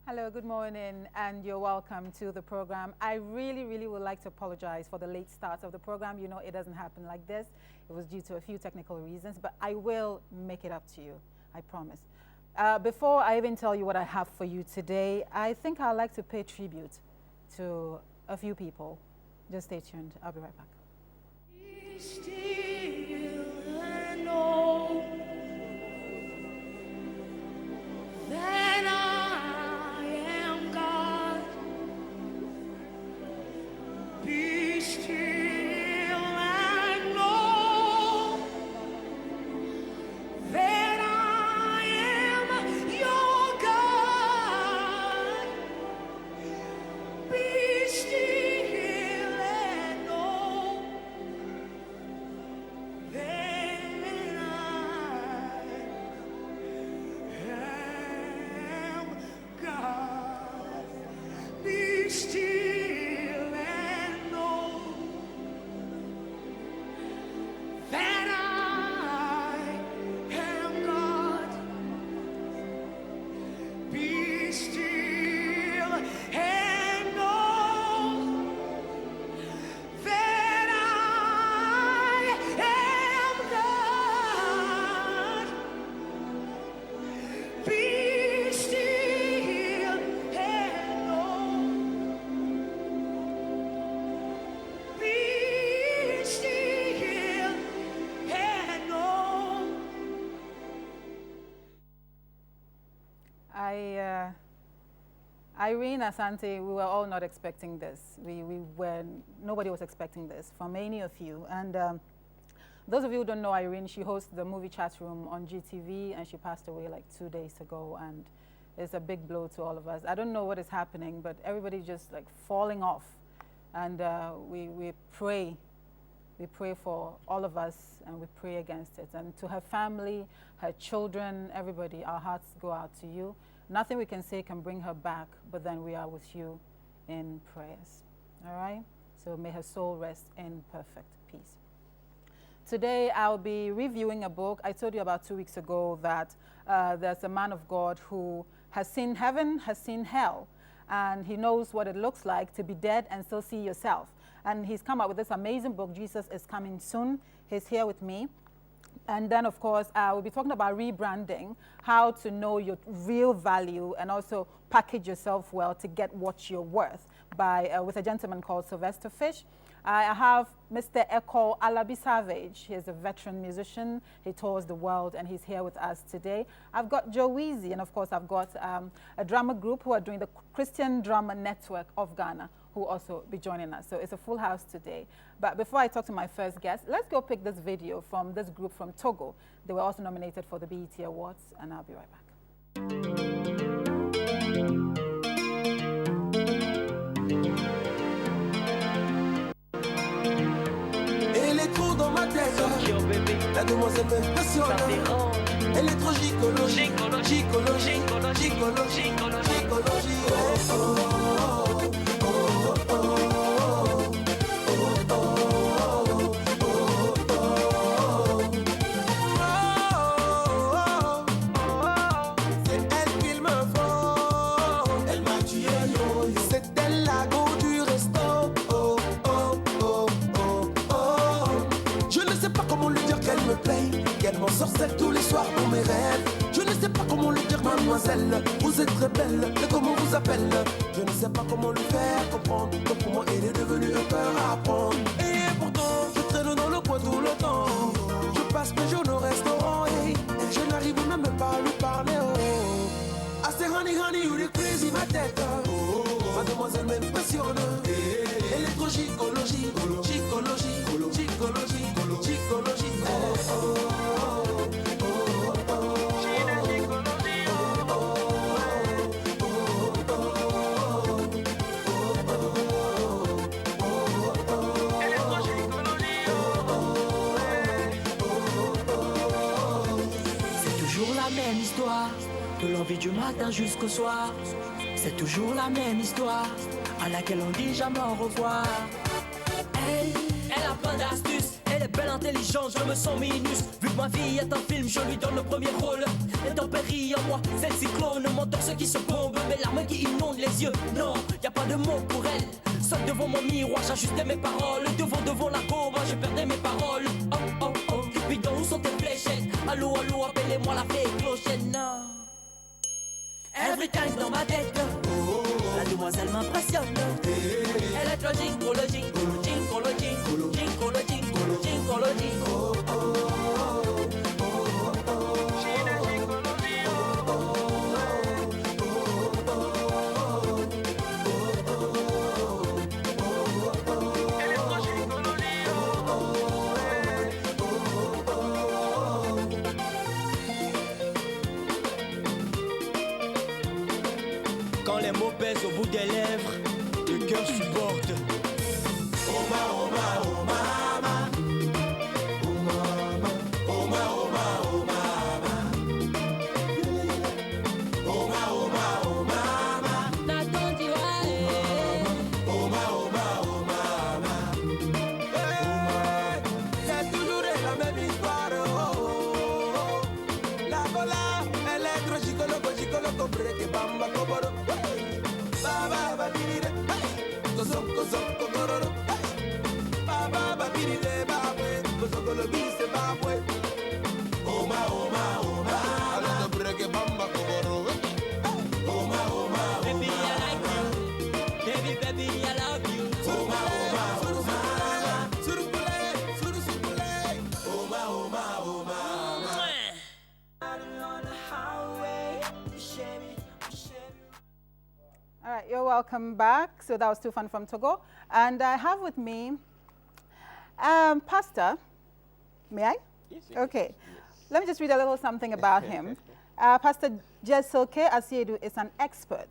Hello, good morning, and you're welcome to the program. I really would like to apologize for the late start of the program. You know, it doesn't happen like this. It was due to a few technical reasons, but I will make it up to you, I promise. Before I even tell you what I have for you today, I think I'd like to pay tribute to a few people. Just stay tuned. I'll be right back. Be still and know that I am God. Be still and know that I am your God. Be still and know that I am God. Be still and know that I am God. Be still and know that I am God. Be still and know. Be still and know. Irene, Asante, we were all not expecting this. Nobody was expecting this, for many of you. And those of you who don't know Irene, she hosts the movie chat room on GTV, and she passed away like 2 days ago, and it's a big blow to all of us. I don't know what is happening, but everybody's just like falling off. And we pray for all of us, and we pray against it. And to her family, her children, everybody, our hearts go out to you. Nothing we can say can bring her back, but then we are with you in prayers. All right? So may her soul rest in perfect peace. Today, I'll be reviewing a book. I told you about 2 weeks ago that there's a man of God who has seen heaven, has seen hell, and he knows what it looks like to be dead and still see yourself. And he's come out with this amazing book, Jesus is Coming Soon. He's here with me. And then, of course, we'll be talking about rebranding, how to know your real value and also package yourself well to get what you're worth with a gentleman called Sylvester Fish. I have Mr. Echo Alabi Savage. He's a veteran musician. He tours the world, and he's here with us today. I've got Joe Weezy, and of course, I've got a drama group who are doing the Christian Drama Network of Ghana, who will also be joining us. So it's a full house today. But before I talk to my first guest, let's go pick this video from this group from Togo. They were also nominated for the BET Awards, and I'll be right back. La demoiselle me passionne. Elle est trop gicolo, gicolo, gicolo, gicolo, gicolo, gicolo, gicologie. Oh, oh, oh, oh, oh, oh. C'est elle qu'il me faut. Elle m'a tué, c'est elle la go du resto. Oh, oh, oh, oh, oh. Je ne sais pas comment lui dire qu'elle me paye, qu'elle m'en sorcelle tous les soirs dans mes rêves. Je ne sais pas comment lui dire, mademoiselle, vous êtes très belle, mais comment vous appelle? Je ne sais pas comment lui faire comprendre que pour moi elle est devenue un cœur à apprendre. Et pourtant, je traîne dans le coin tout le temps. Je passe mes jours au restaurant et je n'arrive même pas à lui parler. Oh. Ah, c'est honey, honey, you the crazy ma tête. Oh, mademoiselle m'impressionne. Elle est trop gicologie, gicologie, gicologie, gicologie. Oh, oh. Elle même histoire. De l'envie du matin jusqu'au soir. C'est toujours la même histoire. À laquelle on dit jamais au revoir. Elle a plein d'astuces. Elle est belle, intelligente, je me sens minus. Vu que ma vie est un film, je lui donne le premier rôle. Intempérie en moi, c'est le cyclone. Mon torse qui se bombe, mes larmes qui inondent les yeux. Non, y a pas de mots pour elle. Seul devant mon miroir, j'ajustais mes paroles. Devant la go, moi je perdais mes paroles. Oh, oh, oh, Cupidon, où sont tes fléchettes? Allô, allô, appelez-moi la fée clochette. Non. Every time dans ma tête, la demoiselle m'impressionne. Elle est trop gincologique, gincologique, gincologique, gincologique. Quand les mots pèsent au bout des lèvres, le cœur supporte. Oh ma, oh ma, oh mama. Oh mama, oh ma, oh ma, oh mama. Oh ma, oh ma, oh mama. N'attendis pas. Oh ma, oh ma, oh mama. C'est toujours la même histoire. La cola, elle est trop gigolo, gigolo, break, bamba, koboro. All right, you're welcome back. So that was Tufan from Togo. And I have with me Pastor. May I? Yes. Okay. Yes. Let me just read a little something about him. Pastor Jesoke Asiedu is an expert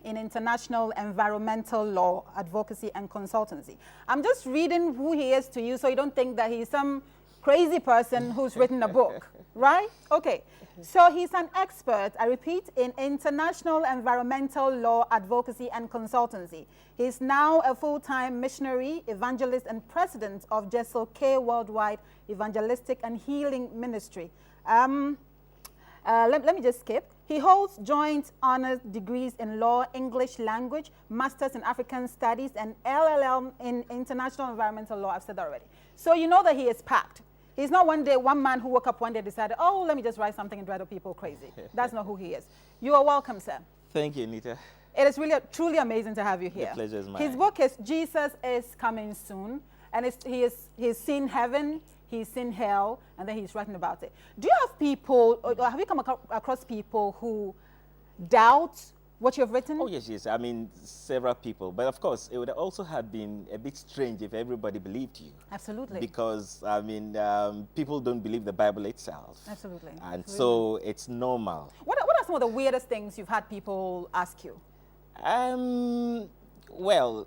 in international environmental law, advocacy, and consultancy. I'm just reading who he is to you so you don't think that he's some crazy person who's written a book, right? Okay. So he's an expert, I repeat, in international environmental law, advocacy, and consultancy. He's now a full-time missionary, evangelist, and president of Jesoke Worldwide Evangelistic and Healing Ministry. Let me just skip. He holds joint honors degrees in law, English language, masters in African studies, and LLM in international environmental law. I've said that already. So you know that he is packed. He's not one man who woke up one day and decided, oh, let me just write something and drive the people crazy. That's not who he is. You are welcome, sir. Thank you, Anita. It is really truly amazing to have you here. The pleasure is mine. His book is Jesus is Coming Soon, and he's seen heaven, he's seen hell, and then he's writing about it. Do you have people, or have you come across people who doubt what you've written? Oh, yes. I mean, several people. But of course, it would also have been a bit strange if everybody believed you. Absolutely. Because, I mean, people don't believe the Bible itself. Absolutely. And Absolutely. so it's normal. What are some of the weirdest things you've had people ask you? Well,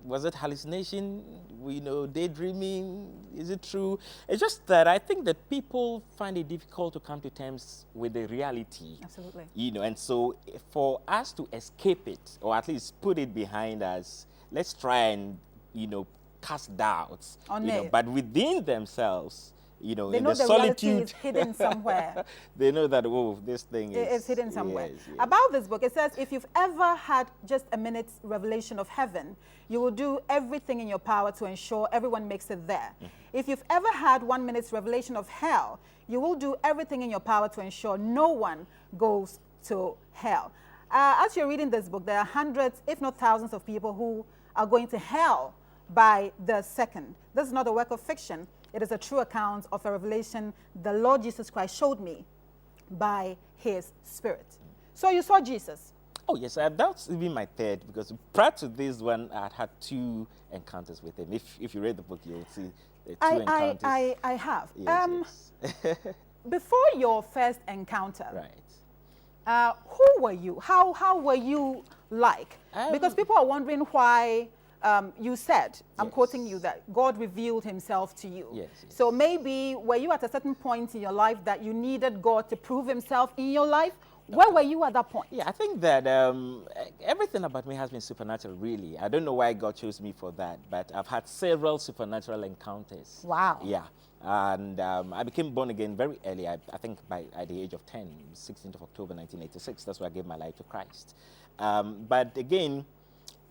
was it hallucination? You know, daydreaming? Is it true? It's just that I think that people find it difficult to come to terms with the reality. Absolutely. You know, and so for us to escape it, or at least put it behind us, let's try and, you know, cast doubts. On it. But within themselves, you know, they in know the the reality solitude, is hidden somewhere. they know that, oh, this thing It's hidden somewhere. Yes. About this book, it says, if you've ever had just a minute's revelation of heaven, you will do everything in your power to ensure everyone makes it there. If you've ever had 1 minute's revelation of hell, you will do everything in your power to ensure no one goes to hell. As you're reading this book, there are hundreds, if not thousands, of people who are going to hell by the second. This is not a work of fiction. It is a true account of a revelation the Lord Jesus Christ showed me by his Spirit. So you saw Jesus. Oh, yes, that's even my third, because prior to this one, I had 2 encounters with him. If you read the book, you'll see the 2 encounters. I have. Yes, yes. Before your first encounter, Right. who were you? How were you like? Because people are wondering why you said, I'm Yes. quoting you, that God revealed himself to you. Yes, yes. So maybe were you at a certain point in your life that you needed God to prove himself in your life? Where were you at that point? Yeah, I think that everything about me has been supernatural, really. I don't know why God chose me for that, but I've had several supernatural encounters. Wow. Yeah. And I became born again very early, I think at the age of 10, 16th of October 1986. That's why I gave my life to Christ. But again,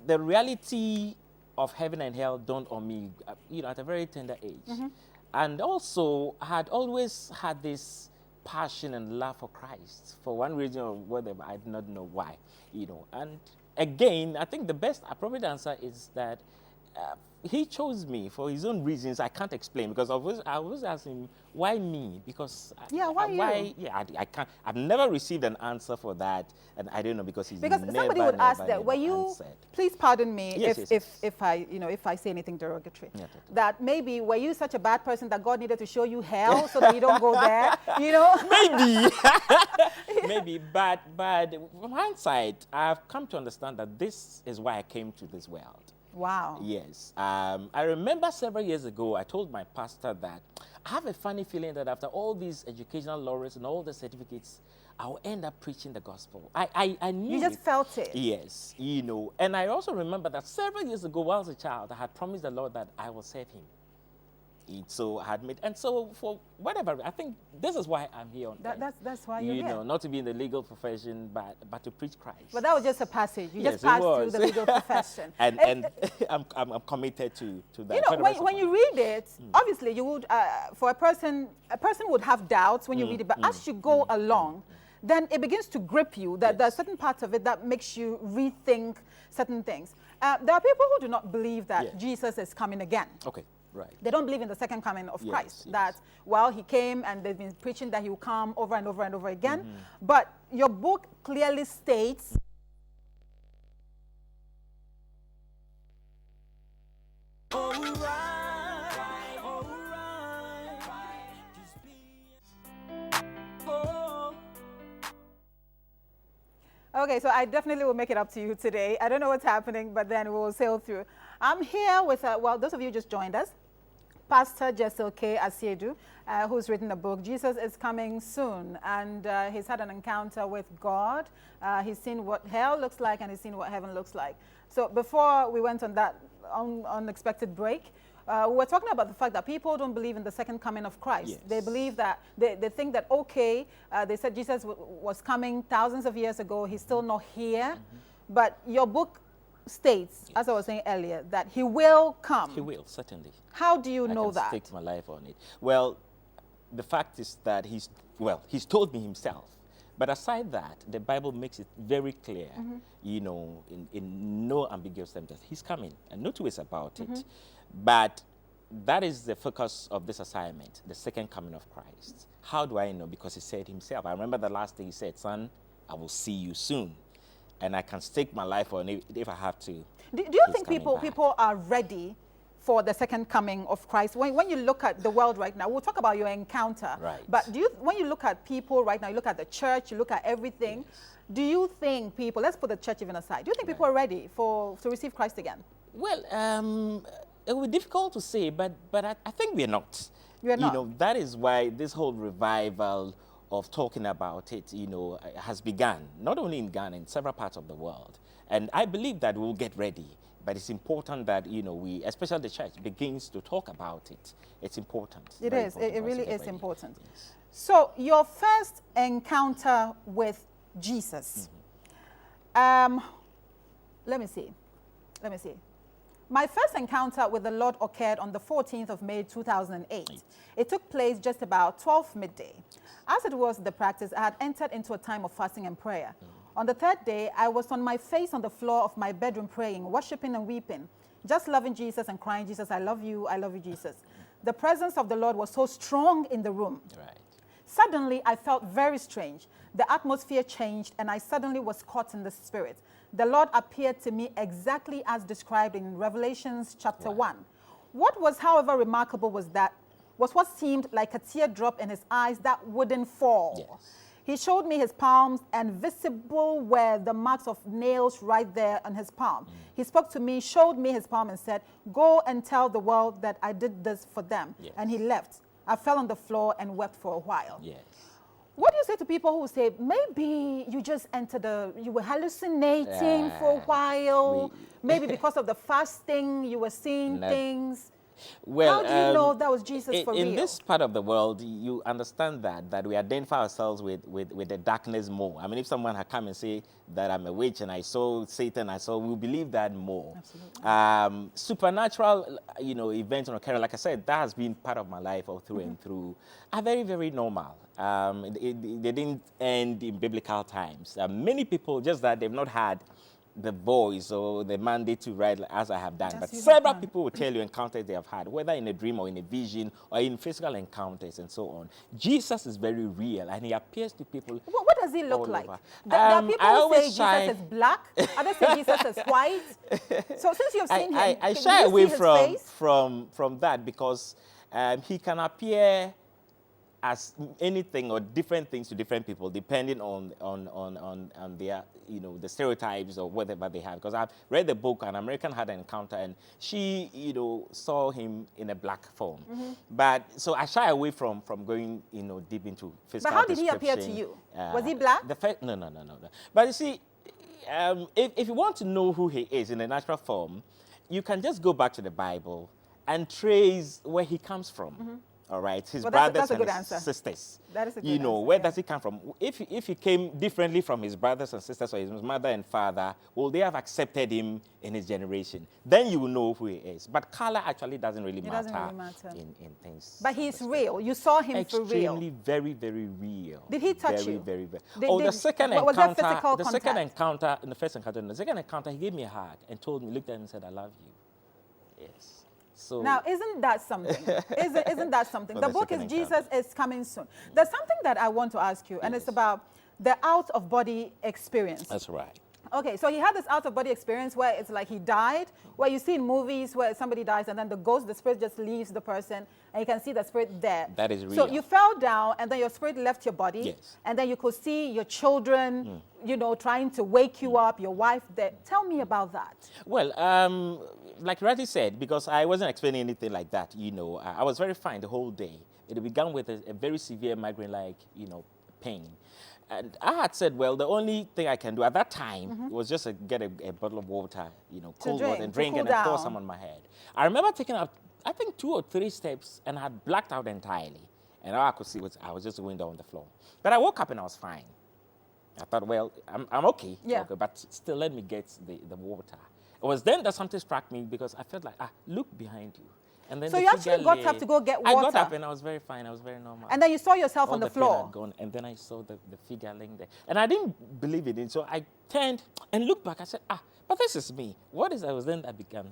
the reality of heaven and hell dawned on me, at a very tender age. And also, I had always had this passion and love for Christ for one reason or whatever. I do not know why, And again, I think the best appropriate answer is that he chose me for his own reasons I can't explain, because I was asking why me, because why you? I can't. I've never received an answer for that, and I don't know, because somebody would ask that, were you answered. Please pardon me Yes, if I say anything derogatory. Yeah, totally. That maybe were you such a bad person that God needed to show you hell so that you don't go there, Maybe. Maybe, but from hindsight, I've come to understand that this is why I came to this world. Wow. Yes. I remember several years ago, I told my pastor that I have a funny feeling that after all these educational laurels and all the certificates, I'll end up preaching the gospel. I knew You just it. felt it. Yes, And I also remember that several years ago, while I was a child, I had promised the Lord that I will serve him. So I had made, and so for whatever, I think this is why I'm here on earth. That's why you're here. Not to be in the legal profession, but to preach Christ. But that was just a passage. You Yes, just it passed was. through the legal profession. and I'm committed to that. When you read it, obviously you would, for a person would have doubts when you read it, but as you go along, then it begins to grip you, that there are certain parts of it that makes you rethink certain things. There are people who do not believe that Jesus is coming again. Okay. Right. They don't believe in the second coming of Christ. Yes. That, well, he came and they've been preaching that he will come over and over and over again. But your book clearly states Okay, so I definitely will make it up to you today. I don't know what's happening, but then we'll sail through. I'm here with, those of you who just joined us, Pastor Jessel K. Asiedu, who's written a book, Jesus is Coming Soon. And he's had an encounter with God. He's seen what hell looks like, and he's seen what heaven looks like. So before we went on that unexpected break, we were talking about the fact that people don't believe in the second coming of Christ. Yes. They believe that, they think that, they said Jesus was coming thousands of years ago. He's still not here. But your book states, as I was saying earlier, that he will come. He will, certainly. How do you know I can that? stake my life on it. Well, the fact is that he's told me himself. But aside that, the Bible makes it very clear, in no ambiguous terms, that he's coming, and no two ways about it. But that is the focus of this assignment, the second coming of Christ. How do I know? Because he said himself. I remember the last thing he said, son, I will see you soon. And I can stake my life on it if I have to. Do you think people are ready for the second coming of Christ? When you look at the world right now, we'll talk about your encounter. Right. But when you look at people right now, you look at the church, you look at everything, do you think people, let's put the church even aside, do you think people are ready to receive Christ again? Well, it will be difficult to say, but I think we're not. You're not? That is why this whole revival of talking about it, has begun, not only in Ghana, in several parts of the world. And I believe that we'll get ready. But it's important that, we, especially the church, begins to talk about it. It's important. It Very is. important It for us to really get is ready. important. Yes. So your first encounter with Jesus. Let me see. My first encounter with the Lord occurred on the 14th of May, 2008. It took place just about 12 midday. As it was the practice, I had entered into a time of fasting and prayer. On the third day, I was on my face on the floor of my bedroom praying, worshiping and weeping, just loving Jesus and crying, Jesus, I love you, Jesus. The presence of the Lord was so strong in the room. Right. Suddenly, I felt very strange. The atmosphere changed, and I suddenly was caught in the spirit. The Lord appeared to me exactly as described in Revelations chapter 1. What was, however, remarkable was what seemed like a teardrop in his eyes that wouldn't fall. Yes. He showed me his palms, and visible were the marks of nails right there on his palm. He spoke to me, showed me his palm, and said, go and tell the world that I did this for them. Yes. And he left. I fell on the floor and wept for a while. Yes. What do you say to people who say, maybe you just you were hallucinating for a while, maybe because of the fasting, you were seeing things? Well, how do you know that was Jesus for real? In this part of the world, you understand that we identify ourselves with the darkness more. I mean, if someone had come and say that I'm a witch and I saw Satan, we'll believe that more. Absolutely. Supernatural, events on Occurring, like I said, that has been part of my life all through and through, are very, very normal. They didn't end in biblical times. Many people, just that they've not had the voice or the mandate to write as I have done. Yes, but you several have. people will tell you encounters they have had, whether in a dream or in a vision or in physical encounters and so on. Jesus is very real and he appears to people. What does he look all like? over. There are people who say shy- Jesus is black, others say Jesus is white. So since you've seen him, I can shy you away see his face? from that because he can appear as anything or different things to different people depending on their the stereotypes or whatever they have. Because I've read the book, An American Had an Encounter, and she saw him in a black form. But so I shy away from going deep into physical. But how did he appear to you? Was he black? No. But you see, if you want to know who he is in a natural form, you can just go back to the Bible and trace where he comes from. All right, his brothers and his sisters. That is a good answer. Where does he come from? If he came differently from his brothers and sisters or his mother and father, will they have accepted him in his generation? Then you will know who he is. But color actually doesn't really matter in things. But he's real. You saw him for real. Extremely, very, very real. Did he touch you? Very, very. The second encounter, In the second encounter, he gave me a hug and told me, looked at me and said, I love you. Yes. So now, isn't that something? Isn't that something? The book is Jesus is Coming Soon. There's something that I want to ask you, and it's about the out-of-body experience. That's right. Okay, so he had this out-of-body experience where it's like he died, where you see in movies where somebody dies and then the spirit just leaves the person and you can see the spirit there. That is real. So you fell down and then your spirit left your body. Yes. And then you could see your children, trying to wake you up, your wife there. Tell me about that. Well, like Ratty said, because I wasn't explaining anything like that, I was very fine the whole day. It began with a very severe migraine-like, pain. And I had said, well, the only thing I can do at that time was just get a bottle of water, cold water, and drink and pour some on my head. I remember taking up, I think 2 or 3 steps and I had blacked out entirely. And all I could see was I was just going down on the floor. But I woke up and I was fine. I thought, well, I'm okay. Yeah. Okay, but still let me get the water. It was then that something struck me because I felt like, look behind you. And then so you actually got up to go get water? I got up and I was very fine. I was very normal. And then you saw yourself on the floor? Pain had gone, and then I saw the figure laying there. And I didn't believe it. So I turned and looked back. I said, but this is me. What is that? It was then that I began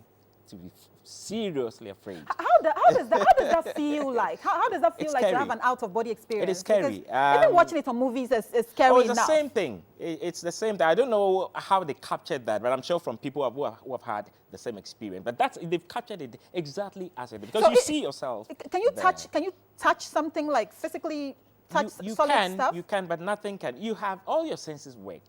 to be seriously afraid. How does that feel like? How does that feel like to have an out-of-body experience? It is scary. Even watching it on movies is scary it's enough. the same thing. It's the same thing. I don't know how they captured that, but I'm sure from people who have had the same experience. But they've captured it exactly as it is. Because you see yourself. Can you touch something like physically touch solid stuff? You can, but nothing can. You have all your senses work.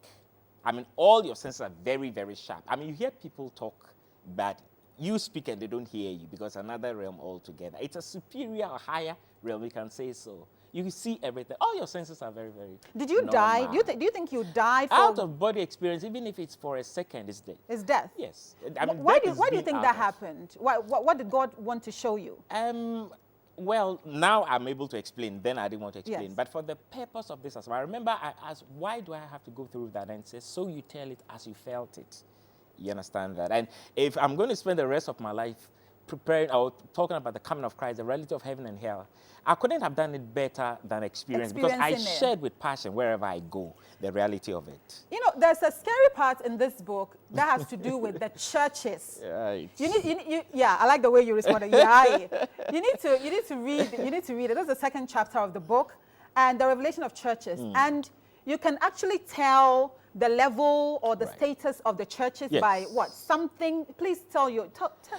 I mean, all your senses are very, very sharp. I mean, you hear people talk, but you speak and they don't hear you because another realm altogether. It's a superior or higher realm, we can say so. You see everything. All your senses are very, very Did you normal. die? Do you think you died? Out of body experience, even if it's for a second, is death. It's death? Yes. I mean, why do you think that happened? What did God want to show you? Well, now I'm able to explain. Then I didn't want to explain. Yes. But for the purpose of this, I remember I asked, why do I have to go through that? And it says, so you tell it as you felt it. You understand that? And if I'm going to spend the rest of my life preparing or talking about the coming of Christ, the reality of heaven and hell, I couldn't have done it better than experience because I shared with passion wherever I go the reality of it. There's a scary part in this book that has to do with the churches. Right. Yeah, I like the way you responded. Yeah, you need to read it. That's the second chapter of the book, and the revelation of churches, and you can actually tell the level or the status of the churches by what? Something, please tell you.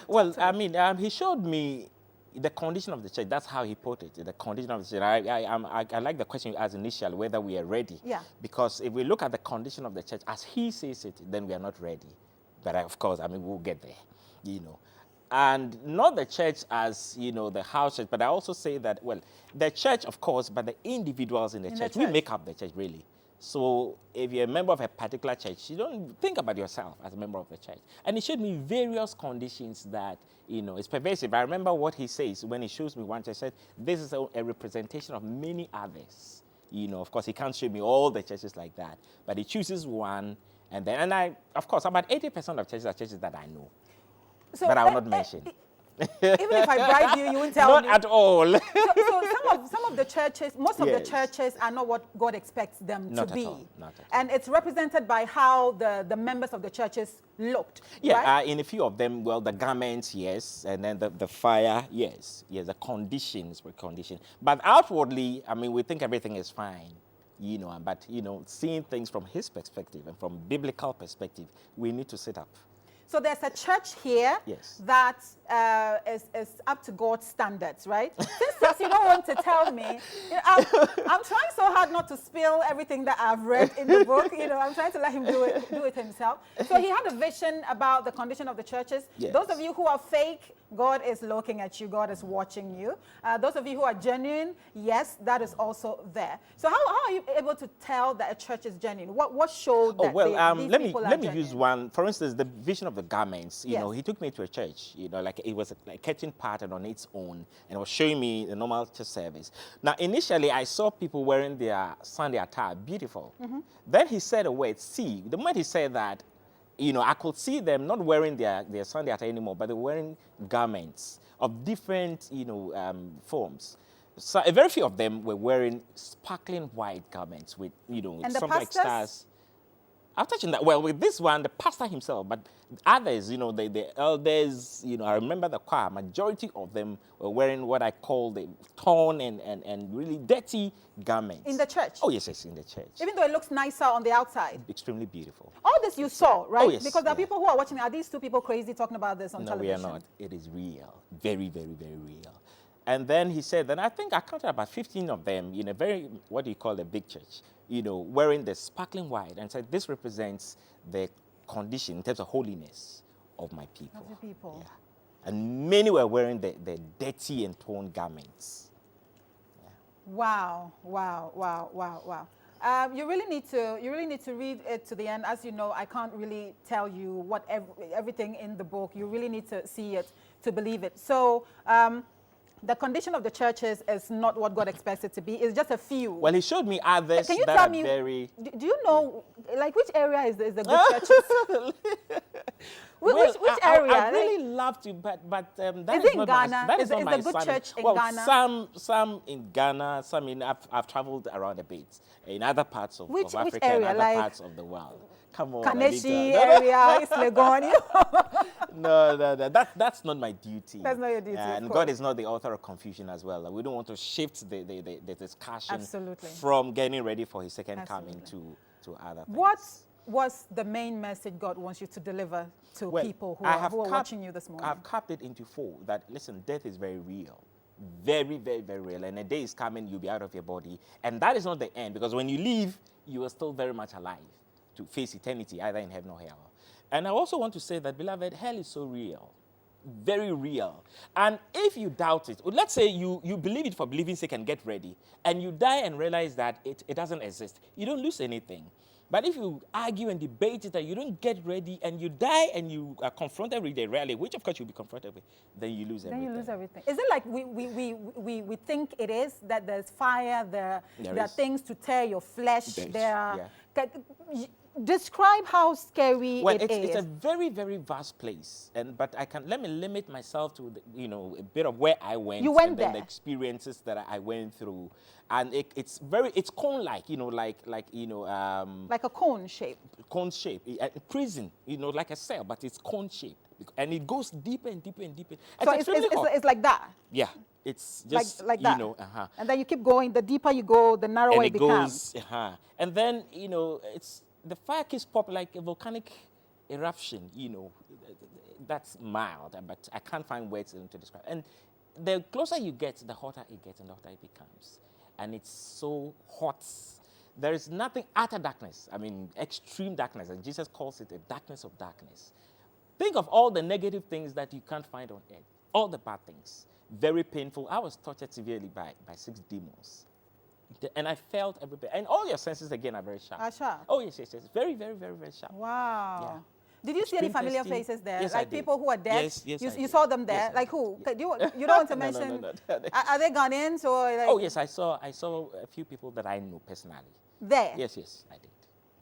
Well, I mean, he showed me, the condition of the church, that's how he put it, the condition of the church. I like the question you asked initially, whether we are ready. Yeah. Because if we look at the condition of the church as he says it, then we are not ready. But of course, I mean, we'll get there, you know. And not the church as, you know, the house church, but I also say that, well, the church, of course, but the individuals in the church, we make up the church, really. So if you're a member of a particular church, you don't think about yourself as a member of the church. And it showed me various conditions that, you know, it's pervasive. I remember what he says when he shows me one church. He said, this is a representation of many others. You know, of course, he can't show me all the churches like that, but he chooses one. And I, of course, about 80% of churches are churches that I know, So, but I will not mention. Even if I bribe you, you won't tell me. Not at all. So some of the churches, most of the Yes. churches are not what God expects them Not to at be. all, not at all. And it's represented by how the members of the churches looked. Yeah, right? in a few of them, well, the garments, yes, and then the fire, yes, the conditions were conditioned. But outwardly, I mean, we think everything is fine, you know, but, you know, seeing things from his perspective and from biblical perspective, we need to sit up. So there's a church here Yes. that is up to God's standards, right? Since you don't want to tell me, you know, I'm trying so hard not to spill everything that I've read in the book. You know, I'm trying to let him do it himself. So he had a vision about the condition of the churches. Yes. Those of you who are fake, God is looking at you. God is watching you. Those of you who are genuine, yes, that is also there. So how are you able to tell that a church is genuine? What showed that these let me people are let me genuine? use one. For instance, the vision of the garments. You know, Yes. he took me to a church. You know, like it was a curtain pattern on its own, and was showing me the normal church service. Now, initially, I saw people wearing their Sunday attire, beautiful. Then he said a word, see. The moment he said that, you know, I could see them not wearing their Sunday attire anymore, but they're wearing garments of different, you know, forms. So a very few of them were wearing sparkling white garments with, you know, And the something like pastors? stars. I'm touching that. Well, with this one, the pastor himself, but others, you know, the elders, you know, I remember the choir, majority of them were wearing what I call the torn and really dirty garments. In the church? Oh, yes, in the church. Even though it looks nicer on the outside. Extremely beautiful. All this you saw, right? Oh, yes, Because there are yeah. people who are watching. Are these two people crazy talking about this on No, television? we are not. It is real. Very, very, very real. And then he said, and I think I counted about 15 of them in a very, what do you call a big church, you know, wearing the sparkling white, and said, this represents the condition in terms of holiness of my people. Of the people. Yeah. And many were wearing the dirty and torn garments. Wow, wow, wow, wow, wow. You really need to read it to the end. As you know, I can't really tell you what everything in the book. You really need to see it to believe it. So the condition of the churches is not what God expects it to be. It's just a few. Well, he showed me others Can you that tell are me, very... do you know, like, which area is the good churches? Which area? I really love to, but that Is is it in not Ghana? my, that is not Is my the good standard. church in well, Ghana? some in Ghana, some in, I've traveled around a bit, in other parts of Which Africa area? and other Like parts of the world. Come on, Kaneshi Anita. area, East Legon. No, that's not my duty. That's not your duty, of And course. God is not the author of confusion as well. We don't want to shift the discussion Absolutely. from getting ready for his second coming Absolutely. to other things. What was the main message God wants you to deliver to Well, people who I are have watching you this morning? I've capped it into 4. That, listen, death is very real. Very, very, very real. And a day is coming, you'll be out of your body. And that is not the end, because when you leave, you are still very much alive to face eternity, either in heaven or hell. And I also want to say that, beloved, hell is so real. Very real. And if you doubt it, let's say you believe it for believing sake and get ready, and you die and realize that it doesn't exist, you don't lose anything. But if you argue and debate it and you don't get ready and you die and you are confronted with the reality, which of course you'll be confronted with, then you lose everything. Then you lose everything. Is it like we think it is, that there's fire, there are is. things to tear your flesh, There is, there are... yeah. Describe how scary Well, it is. it's a very, very vast place, but let me limit myself to a bit of where I went. You went and then there. the experiences that I went through, and it's cone-like, like like a cone shape. cone shape, prison, like a cell, but it's cone shaped, and it goes deeper and deeper and deeper. So extremely hot. it's like that. Yeah, it's just like that. Uh-huh. And then you keep going. The deeper you go, the narrower And it it becomes. goes, and then the fire keeps popping like a volcanic eruption. That's mild, but I can't find words to describe. And the closer you get, the hotter it gets and the hotter it becomes. And it's so hot. There is nothing utter darkness. I mean, extreme darkness. And Jesus calls it a darkness of darkness. Think of all the negative things that you can't find on earth. All the bad things. Very painful. I was tortured severely by 6 demons. And I felt every bit. And all your senses, again, are very sharp. Are sharp? Oh, yes. Very, very, very, very sharp. Wow. Yeah. Did you see any Screen familiar testing. faces there? Yes, like I did. people who are dead? Yes, you I saw did. them there? Yes, I Like did. who? Yeah. You don't want to No, mention? no. Are they Ghanaians or like Oh, yes, I saw a few people that I know personally. there? Yes, I did.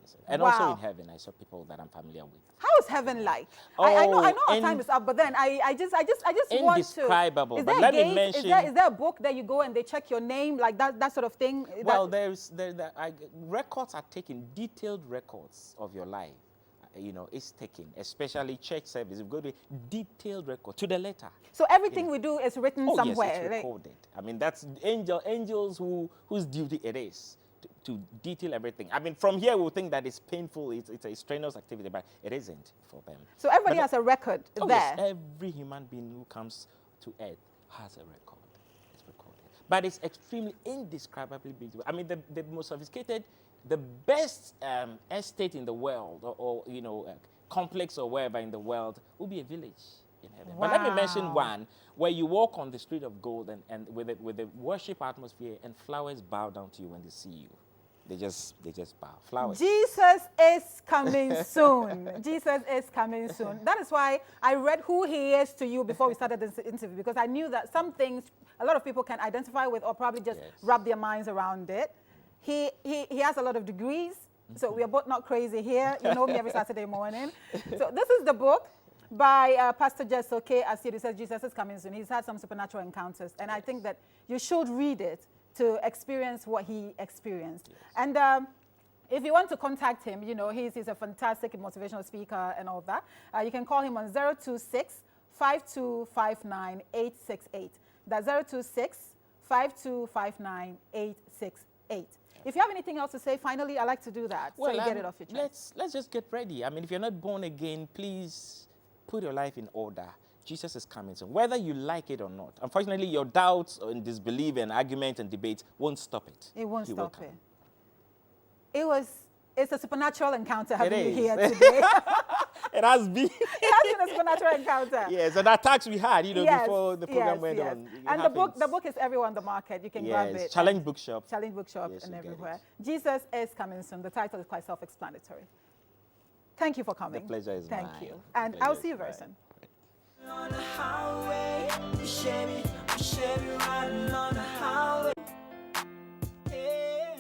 Yes, and Wow. also in heaven, I saw people that I'm familiar with. How is heaven like? I know our time is up, but then I just want to. Indescribable. Is But there let a me gate? mention. Is there a book that you go and they check your name, like that sort of thing? Well, records are taken, detailed records of your life. It's taken, especially church service. You've got a detailed record to the letter. So everything we do is written Oh, somewhere. yes, it's recorded. I mean, that's angels whose duty it is to detail everything. I mean, from here we'll think that it's painful, it's a strenuous activity, but it isn't for them. So everybody has a record Oh, there. yes, every human being who comes to earth has a record. It's recorded. But it's extremely indescribably beautiful. I mean, the most sophisticated, the best estate in the world, or complex or wherever in the world, will be a village in heaven. But let me mention Wow. one where you walk on the street of gold and with the worship atmosphere, and flowers bow down to you when they see you. They just bow. Flowers. Jesus is coming soon. Jesus is coming soon. That is why I read who he is to you before we started this interview, because I knew that some things a lot of people can identify with or probably just Yes. wrap their minds around it. He has a lot of degrees, so we are both not crazy here. You know me every Saturday morning. So this is the book by Pastor Jesoke Asidu. He says Jesus is coming soon. He's had some supernatural encounters, and I think that you should read it to experience what he experienced. Yes. And if you want to contact him, he's a fantastic motivational speaker and all that. You can call him on 026-5259-868. That's 026-5259-868. If you have anything else to say, finally, I like to do that, so you get it off your chest. Let's just get ready. I mean, if you're not born again, please put your life in order. Jesus is coming soon, whether you like it or not. Unfortunately, your doubts and disbelief and argument and debate won't stop it. It won't He will stop come. it. It's a supernatural encounter having you is. here today. It has been. It has been a supernatural encounter. Yes, and the attacks we had, Yes, before the program yes, went yes. on. It And happens. the book is everywhere on the market. You can grab Yes, it. Challenge and- Bookshop. Challenge Bookshop Yes, and you get everywhere. it. Jesus is coming soon. The title is quite self-explanatory. Thank you for coming. The pleasure is Thank mine. you. The And pleasure I'll is see you very mine. soon. On the highway, Chevy riding on the highway. Yeah.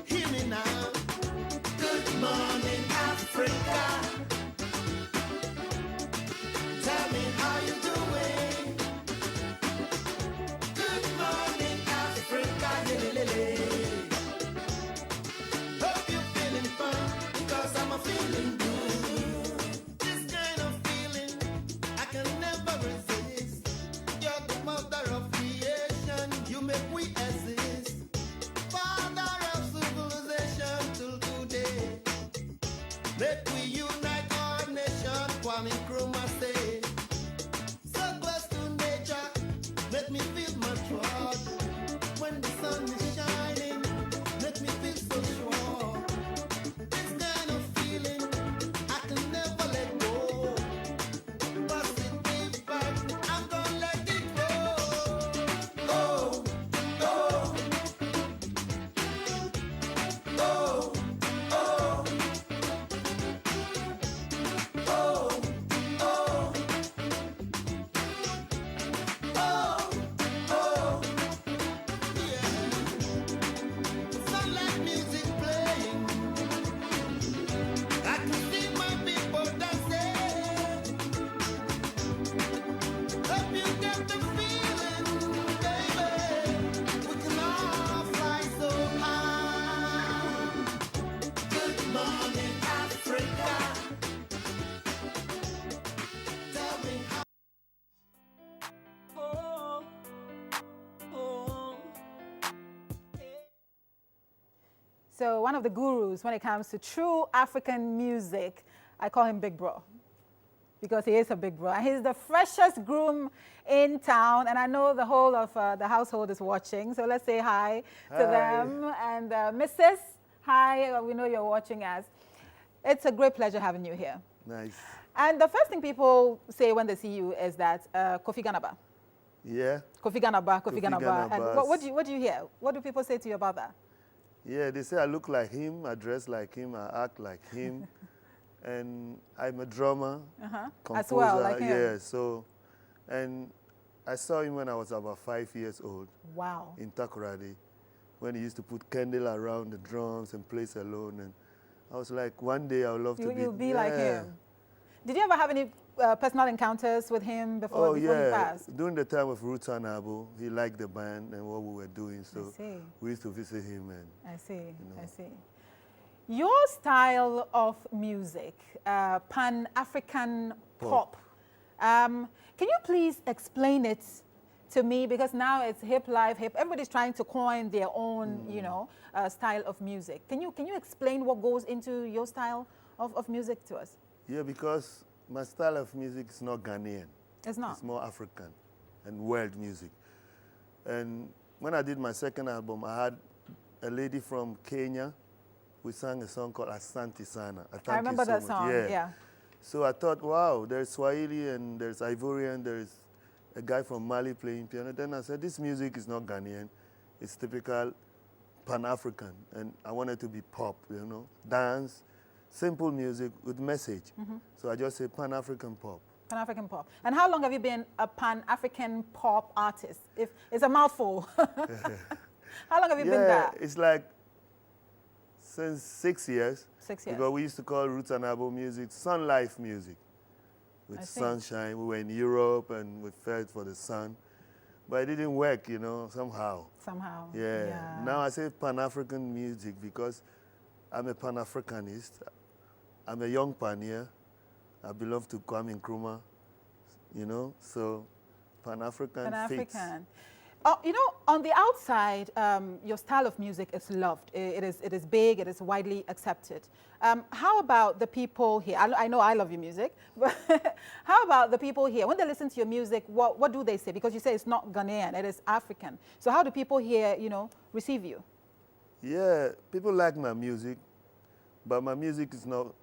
Hear me now. Good morning, Africa. Tell me how you doing. Good morning, Africa. Hope you're feeling fine, because I'm a feeling good. This kind of feeling I can never resist. You're the mother of creation. You make we exist. Father of civilization till today. Make we unite our nation, Kwame Nkrumah say. So close to nature, make me feel much proud. When the sun is shining, make me feel so sure. This kind of feeling, I can never let go. Positive vibe, I'm gonna let it go. Go, go. Oh, oh. So one of the gurus when it comes to true African music, I call him Big Bro, because he is a big bro. And he's the freshest groom in town, and I know the whole of the household is watching. So let's say hi to them. And Mrs., hi, we know you're watching us. It's a great pleasure having you here. Nice. And the first thing people say when they see you is that Kofi Ganaba. Yeah. Kofi Ganaba, Kofi Ganaba. And Ganaba. what do you hear? What do people say to you about that? Yeah, they say I look like him, I dress like him, I act like him. And I'm a drummer, composer. As well, like him. Yeah, so, and I saw him when I was about 5 years old. Wow. In Takoradi, when he used to put candle around the drums and plays alone. And I was like, one day I would love to be... You'll be like him. Did you ever have any personal encounters with him before he passed? During the time of Roots and Abo, he liked the band and what we were doing, so we used to visit him. And I see. Your style of music, Pan-African pop, can you please explain it to me? Because now it's hip, live, hip. Everybody's trying to coin their own, style of music. Can you explain what goes into your style of music to us? Yeah, because my style of music is not Ghanaian. It's not? It's more African and world music. And when I did my second album, I had a lady from Kenya. We sang a song called Asante Sana. I remember that song, yeah. So I thought, wow, there's Swahili and there's Ivorian, there's a guy from Mali playing piano. Then I said, this music is not Ghanaian. It's typical Pan-African. And I wanted to be pop, dance, simple music with message. So I just say Pan-African pop. Pan-African pop. And how long have you been a Pan-African pop artist? If it's a mouthful. How long have you been that? It's like since 6 years. 6 years. Because we used to call Roots and Abo music Sun Life music. With sunshine. We were in Europe and we felt for the sun. But it didn't work, somehow. Somehow. Yeah. Now I say Pan-African music because I'm a Pan-Africanist. I'm a young pioneer. I belong to Kwame Nkrumah, so Pan-African fits. On the outside, your style of music is loved. It is big, it is widely accepted. How about the people here? I know I love your music, but how about the people here? When they listen to your music, what do they say? Because you say it's not Ghanaian, it is African. So how do people here, receive you? Yeah, people like my music, but my music is not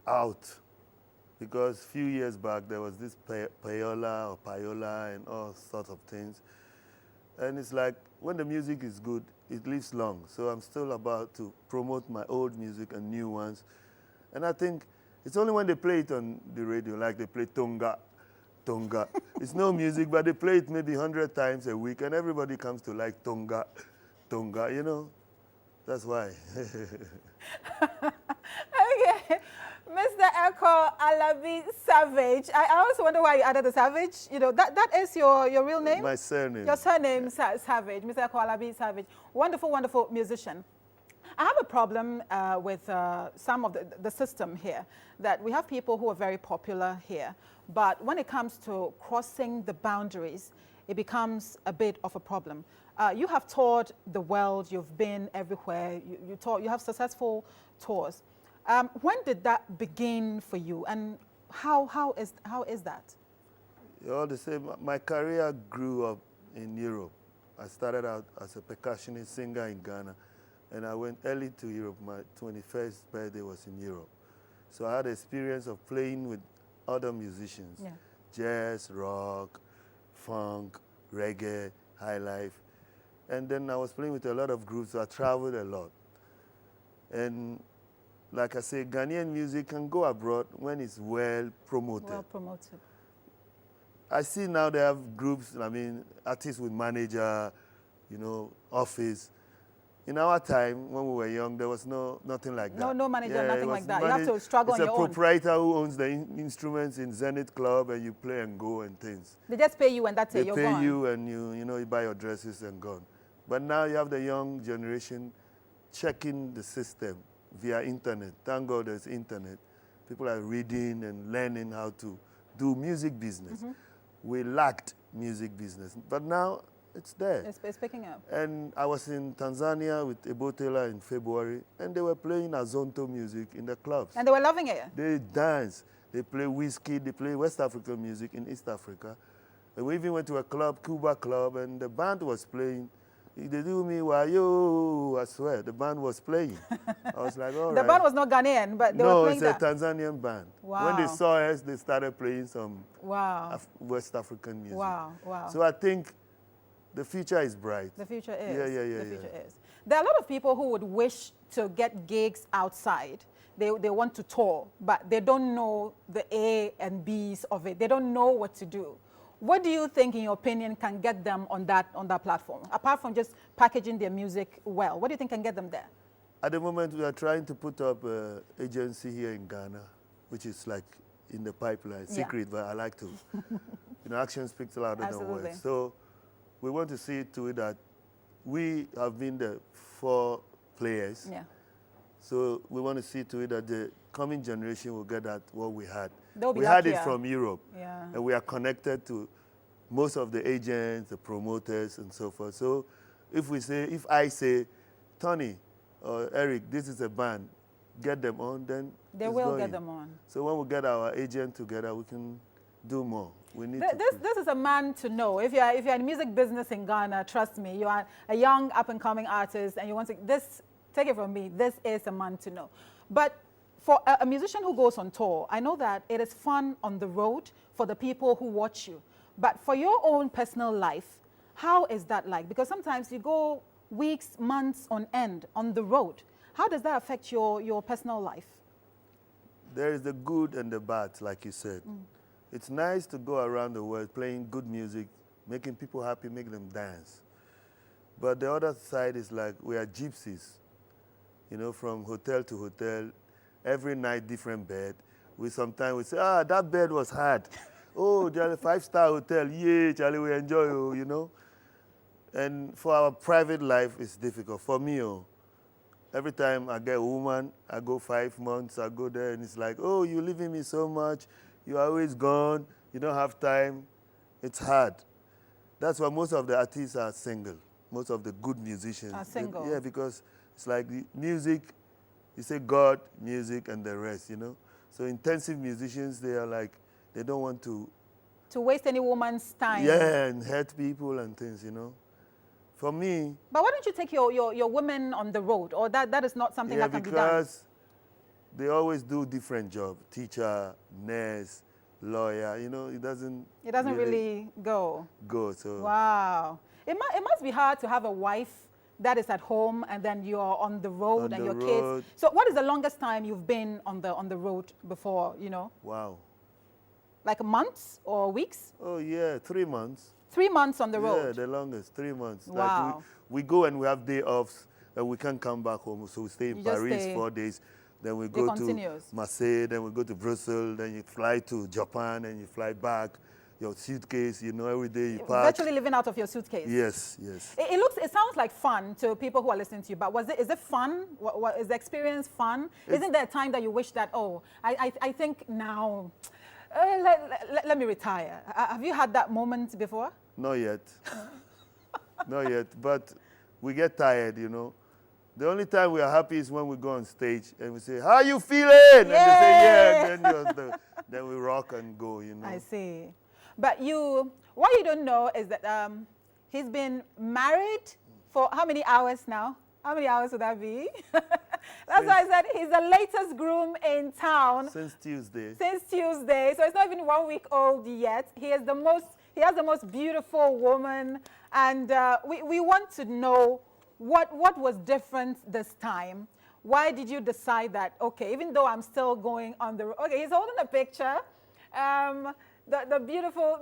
out. Because a few years back, there was this payola and all sorts of things. And it's like, when the music is good, it lives long. So I'm still about to promote my old music and new ones. And I think it's only when they play it on the radio, like they play Tonga. It's no music, but they play it maybe 100 times a week, and everybody comes to like Tonga, That's why. Okay. Mr. Eko Alabi Savage. I also wonder why you added the Savage. That is your real name? My surname. Your surname, Savage. Mr. Eko Alabi Savage. Wonderful, wonderful musician. I have a problem with some of the system here, that we have people who are very popular here, but when it comes to crossing the boundaries, it becomes a bit of a problem. You have toured the world, you've been everywhere, you have successful tours. When did that begin for you, and how is that? All the same, my career grew up in Europe. I started out as a percussionist singer in Ghana, and I went early to Europe. My 21st birthday was in Europe. So I had the experience of playing with other musicians, jazz, rock, funk, reggae, high life. And then I was playing with a lot of groups, so I traveled a lot. And like I say, Ghanaian music can go abroad when it's well promoted. Well promoted. I see now they have groups, artists with manager, office. In our time, when we were young, there was nothing like that. No manager, nothing like that. You have to struggle on your own. It's a proprietor who owns the instruments in Zenith Club, and you play and go and things. They just pay you and that's it, you're gone. They pay you and you buy your dresses and gone. But now you have the young generation checking the system via internet. Thank God there's internet. People are reading and learning how to do music business. We lacked music business. But now it's there. It's picking up. And I was in Tanzania with Ebotela in February, and they were playing Azonto music in the clubs. And they were loving it. They dance. They play whiskey. They play West African music in East Africa. And we even went to a club, Cuba Club, and the band was playing. They do me wayo, I swear. The band was playing. I was like, all right. The band was not Ghanaian, but they were playing that. No, it's a Tanzanian band. Wow. When they saw us, they started playing some West African music. Wow, wow. So I think the future is bright. The future is. Yeah. The future is. There are a lot of people who would wish to get gigs outside. They want to tour, but they don't know the A and B's of it. They don't know what to do. What do you think, in your opinion, can get them on that platform? Apart from just packaging their music well, what do you think can get them there? At the moment, we are trying to put up an agency here in Ghana, which is like in the pipeline, secret, but I like to. Action speaks louder than words. So we want to see to it that we have been the 4 players. Yeah. So we want to see to it that the coming generation will get at what we had. We had it from Europe. Yeah. And we are connected to most of the agents, the promoters, and so forth. So if I say, Tony or Eric, this is a band, get them on, then they will get them on. So when we get our agent together, we can do more. We need this is a man to know. If you're in the music business in Ghana, trust me, you are a young up-and-coming artist, and you want to take it from me, this is a man to know. But for a musician who goes on tour, I know that it is fun on the road for the people who watch you. But for your own personal life, how is that like? Because sometimes you go weeks, months on end on the road. How does that affect your personal life? There is the good and the bad, like you said. It's nice to go around the world playing good music, making people happy, making them dance. But the other side is like we are gypsies, from hotel to hotel, every night different bed. Sometimes we say, that bed was hard. Oh, they're a 5-star hotel. Yeah, Charlie, we enjoy you, And for our private life, it's difficult. For me, every time I get a woman, I go 5 months, I go there, and it's like, oh, you're leaving me so much. You're always gone. You don't have time. It's hard. That's why most of the artists are single. Most of the good musicians are single. Yeah, because it's like the music, you say God, music, and the rest, So intensive musicians, they are like, they don't want to waste any woman's time. Yeah, and hurt people and things, For me. But why don't you take your women on the road? Or that is not something that can be done? Because they always do different jobs. Teacher, nurse, lawyer, it doesn't really go. So. Wow. It must be hard to have a wife that is at home and then you're on the road and your kids. So what is the longest time you've been on the road before, Wow. Like months or weeks? Oh, yeah, 3 months. 3 months on the road? Yeah, the longest, 3 months. Wow. Like we go and we have day offs and we can't come back home. So we stay in Paris 4 days. Then we go to Marseille, then we go to Brussels, then you fly to Japan and you fly back. Your suitcase, every day you park. Virtually living out of your suitcase. Yes. It sounds like fun to people who are listening to you, but is it fun? Is the experience fun? Isn't there a time that you wish that, I think now, let me retire? Have you had that moment before? Not yet. Not yet, but we get tired, The only time we are happy is when we go on stage and we say, how you feeling? Yay! And they say, yeah, and then we rock and go, I see. But what you don't know is that he's been married for how many hours now? How many hours would that be? That's why I said he's the latest groom in town. Since Tuesday. So it's not even 1 week old yet. He has the most beautiful woman. And we want to know what was different this time. Why did you decide that, okay, even though I'm still going on the road. Okay, he's holding a picture. The beautiful.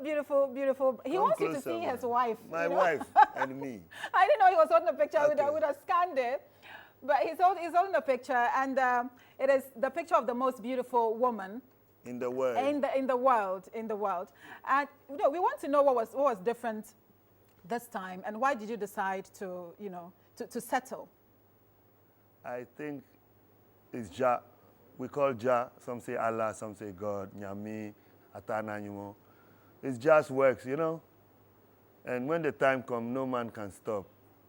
He wants you to see his wife. My wife and me. I didn't know he was holding a picture. Okay. I would have scanned it. But he's holding a picture, and it is the picture of the most beautiful woman in the world. In the world. And we want to know what was different this time, and why did you decide to settle? I think it's Jah. We call Jah. Some say Allah, some say God, Nyami, Atana, It's just works, And when the time comes, no man can stop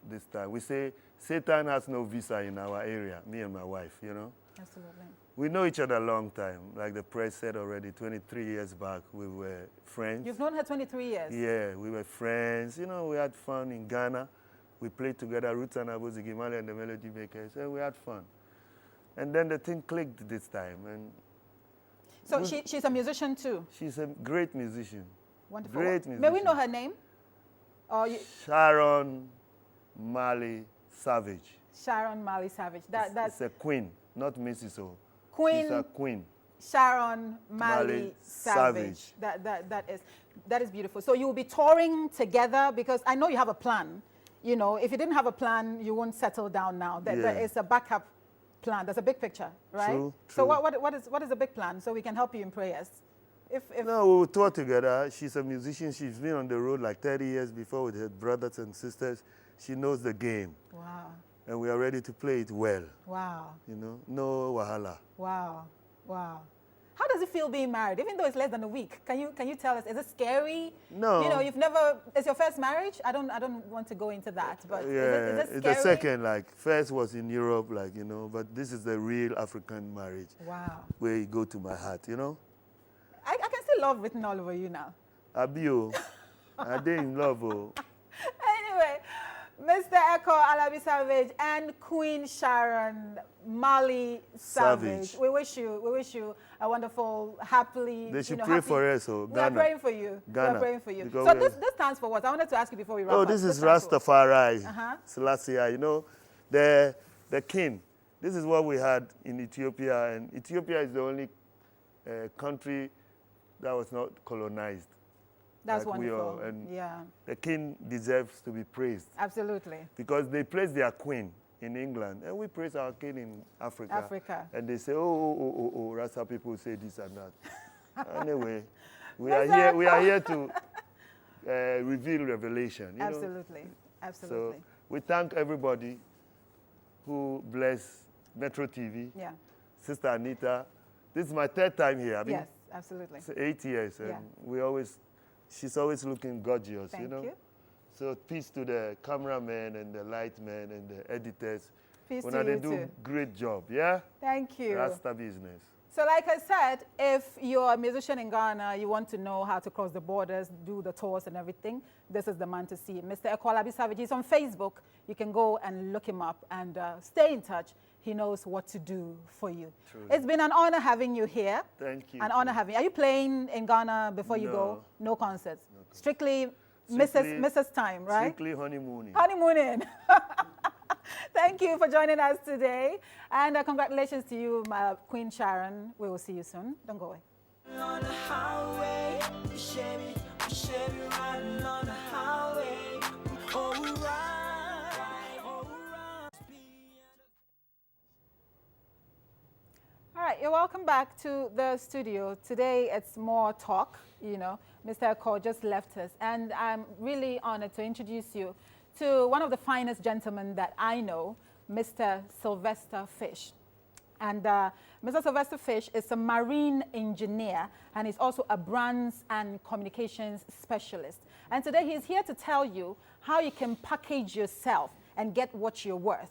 this time. We say Satan has no visa in our area, me and my wife, you know. Absolutely. We know each other a long time. Like the press said already, 23 years back, we were friends. You've known her 23 years? Yeah, we were friends. You know, we had fun in Ghana. We played together, Roots and Owusu and the Melody Makers, and we had fun. And then the thing clicked this time. And so she's a musician too? She's a great musician. Wonderful. Great musician. May we know her name? Or Sharon Mali Savage. Sharon Mali Savage. That's it's a queen, not Mrs. O. Queen. She's a queen. Sharon Mali Savage. That is beautiful. So you will be touring together, because I know you have a plan. You know, if you didn't have a plan, you won't settle down now. There is a backup plan. There's a big picture, right? True. So what is the big plan, so we can help you in prayers? If No, we will tour together. She's a musician. She's been on the road like 30 years before with her brothers and sisters. She knows the game. Wow. And we are ready to play it well. Wow. You know, no wahala. Wow. Wow. How does it feel being married, even though it's less than a week? Can you tell us? Is it scary? No. You know, it's your first marriage? I don't want to go into that, but Yeah, is it it's scary? the second. Like first was in Europe, like, you know, but this is the real African marriage. Wow. Where you go to my heart, you know. I can see love written all over you now. Abio, I did in love. Oh. Anyway, Mr. Echo Alabi Savage and Queen Sharon Mali Savage. We wish you a wonderful, happily. They should happy, pray for us. Oh, we are Ghana. praying for you. Ghana. We are praying for you. Because So this stands for what? I wanted to ask you before we wrap up. Oh, this is stands for what? Rastafari. Selassie, you know, the king. This is what we had in Ethiopia, and Ethiopia is the only country that was not colonized. That's like wonderful. We are. And yeah. the king deserves to be praised. Absolutely. Because they praise their queen in England, and we praise our king in Africa. And they say, oh, Rasta people say this and that. Anyway, we are here to reveal revelation. You Absolutely. know? Absolutely. So we thank everybody who bless Metro TV. Yeah. Sister Anita. This is my third time here. Yes, absolutely. It's 8 years, and she's always looking gorgeous, Thank you know. you. So peace to the cameraman and the light man and the editors. Peace When to they you do too. great job, yeah? Thank you. Rasta business. So like I said, if you're a musician in Ghana, you want to know how to cross the borders, do the tours and everything, this is the man to see. Mr. Ekwalabi Savage, he's on Facebook. You can go and look him up and stay in touch. He knows what to do for you. Truly. It's been an honor having you here. Thank you. An honor having you. Are you playing in Ghana before you go? No concerts. Strictly Mrs. Time, right? Strictly honeymooning. Honeymooning. Thank you for joining us today. And congratulations to you, my Queen Sharon. We will see you soon. Don't go away. On the highway, Chevy riding on the highway. All right, you're welcome back to the studio. Today it's more talk, you know. Mr. Eko just left us, and I'm really honored to introduce you to one of the finest gentlemen that I know, Mr. Sylvester Fish. And Mr. Sylvester Fish is a marine engineer, and he's also a brands and communications specialist. And today he's here to tell you how you can package yourself and get what you're worth.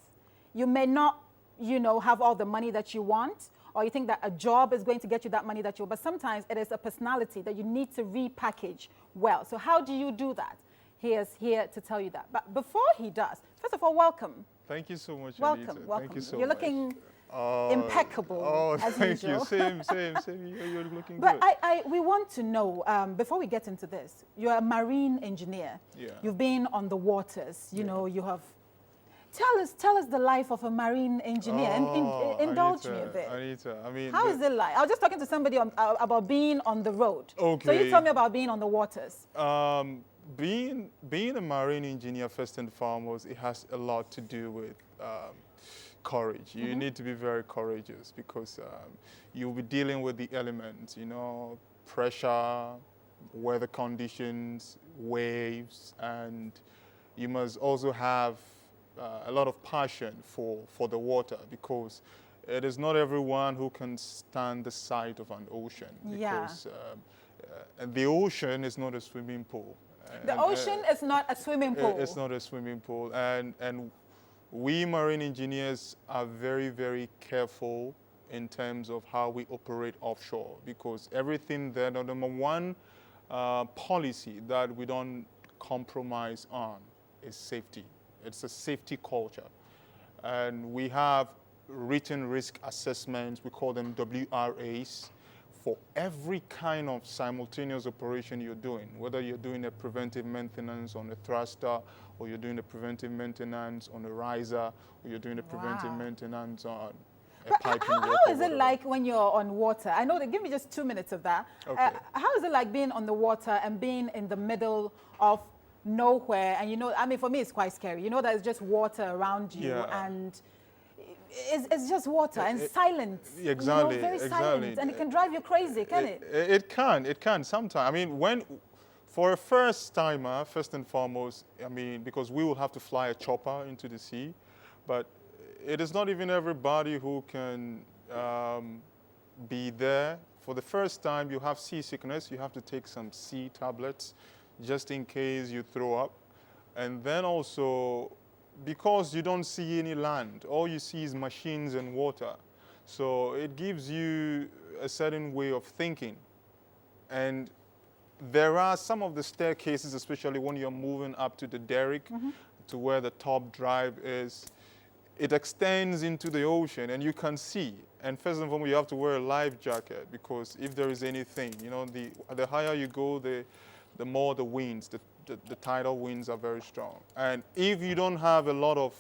You may not, you know, have all the money that you want, or you think that a job is going to get you that money that you want, but sometimes it is a personality that you need to repackage well. So how do you do that? He is here to tell you that. But before he does, first of all, welcome. Thank you so much, Welcome, Anita. welcome. Thank you so You're much. looking impeccable, as thank usual. you. Same. You're looking But good. we want to know, before we get into this, you're a marine engineer. Yeah. You've been on the waters. You know, you have... Tell us the life of a marine engineer. Indulge me a bit. Anita, I mean... How is it like? I was just talking to somebody about being on the road. Okay. So you tell me about being on the waters. Being a marine engineer, first and foremost, it has a lot to do with courage. You need to be very courageous because you'll be dealing with the elements, you know, pressure, weather conditions, waves, and you must also have a lot of passion for the water because it is not everyone who can stand the sight of an ocean because the ocean is not a swimming pool. The ocean is not a swimming pool. It's not a swimming pool. And we marine engineers are very, very careful in terms of how we operate offshore, because everything there, the number one policy that we don't compromise on is safety. It's a safety culture. And we have written risk assessments, we call them WRAs, for every kind of simultaneous operation you're doing, whether you're doing a preventive maintenance on a thruster, or you're doing a preventive maintenance on a riser, or you're doing a preventive maintenance on a But piping work how or is it whatever. like when you're on water? I know, give me just 2 minutes of that. Okay. How is it like being on the water and being in the middle of nowhere? And you know, I mean, for me, it's quite scary. You know that it's just water around you, Yeah. and it's just water and silent. Exactly, You know, very exactly. silent, and it can drive you crazy, can it? It can sometimes. I mean, for a first timer, first and foremost, I mean, because we will have to fly a chopper into the sea, but it is not even everybody who can be there. For the first time, you have seasickness, you have to take some sea tablets just in case you throw up. And then also, because you don't see any land, all you see is machines and water. So it gives you a certain way of thinking. And there are some of the staircases, especially when you're moving up to the derrick, to where the top drive is, it extends into the ocean and you can see. And first and foremost, you have to wear a life jacket, because if there is anything, you know, the higher you go, the more the winds, the tidal winds are very strong. And if you don't have a lot of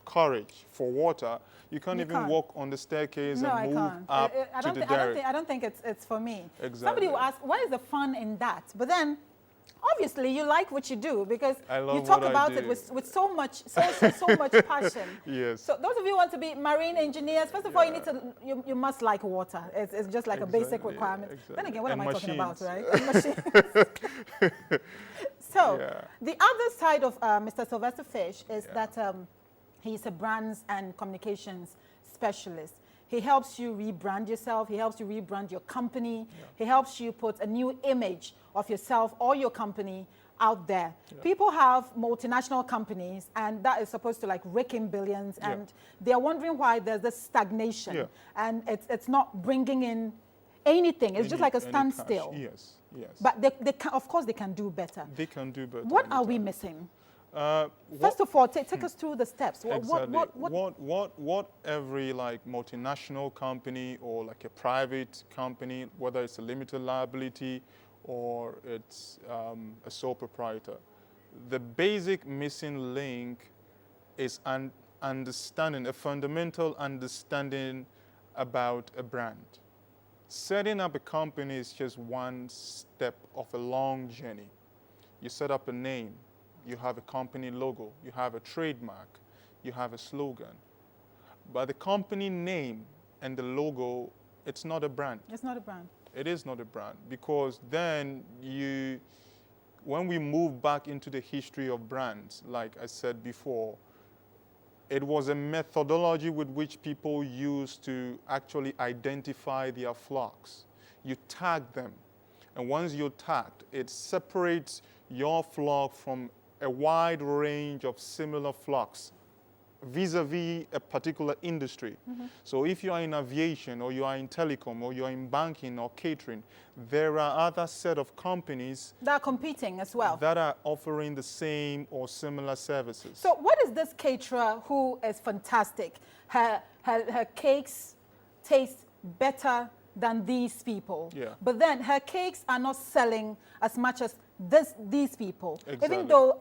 courage for water, you can't even walk on the staircase No, and I move can't. up to the derrick. I don't think it's for me. Exactly. Somebody will ask, what is the fun in that? But then, obviously, you like what you do, because I love you talk what I about do. it with so much passion. Yes. So those of you who want to be marine engineers, first of all, you must like water. It's just like a basic Exactly, requirement. exactly. Then again, what And am I talking about, machines. right? And machines. So Yeah. the other side of Mr. Sylvester Fish is that he's a brands and communications specialist. He helps you rebrand yourself. He helps you rebrand your company. He helps you put a new image of yourself or your company out there. People have multinational companies, and that is supposed to like rake in billions, and they're wondering why there's this stagnation, and it's not bringing in anything. It's just like a Any standstill. cash. Yes, yes. But they can, of course, they can do better. They can do better. What are we anytime. missing? What- First of all, take us through the steps. Exactly. What every like multinational company or like a private company, whether it's a limited liability or it's a sole proprietor, the basic missing link is an understanding, a fundamental understanding about a brand. Setting up a company is just one step of a long journey. You set up a name, you have a company logo, you have a trademark, you have a slogan. But the company name and the logo, it's not a brand. It's not a brand. It is not a brand, because then when we move back into the history of brands, like I said before, it was a methodology with which people used to actually identify their flocks. You tag them, and once you're tagged, it separates your flock from a wide range of similar flocks vis-a-vis a particular industry. So if you are in aviation, or you are in telecom, or you are in banking or catering, there are other set of companies They're competing as well. that are offering the same or similar services. So what is this caterer who is fantastic? Her cakes taste better than these people. Yeah. But then her cakes are not selling as much as these people. Exactly. Even though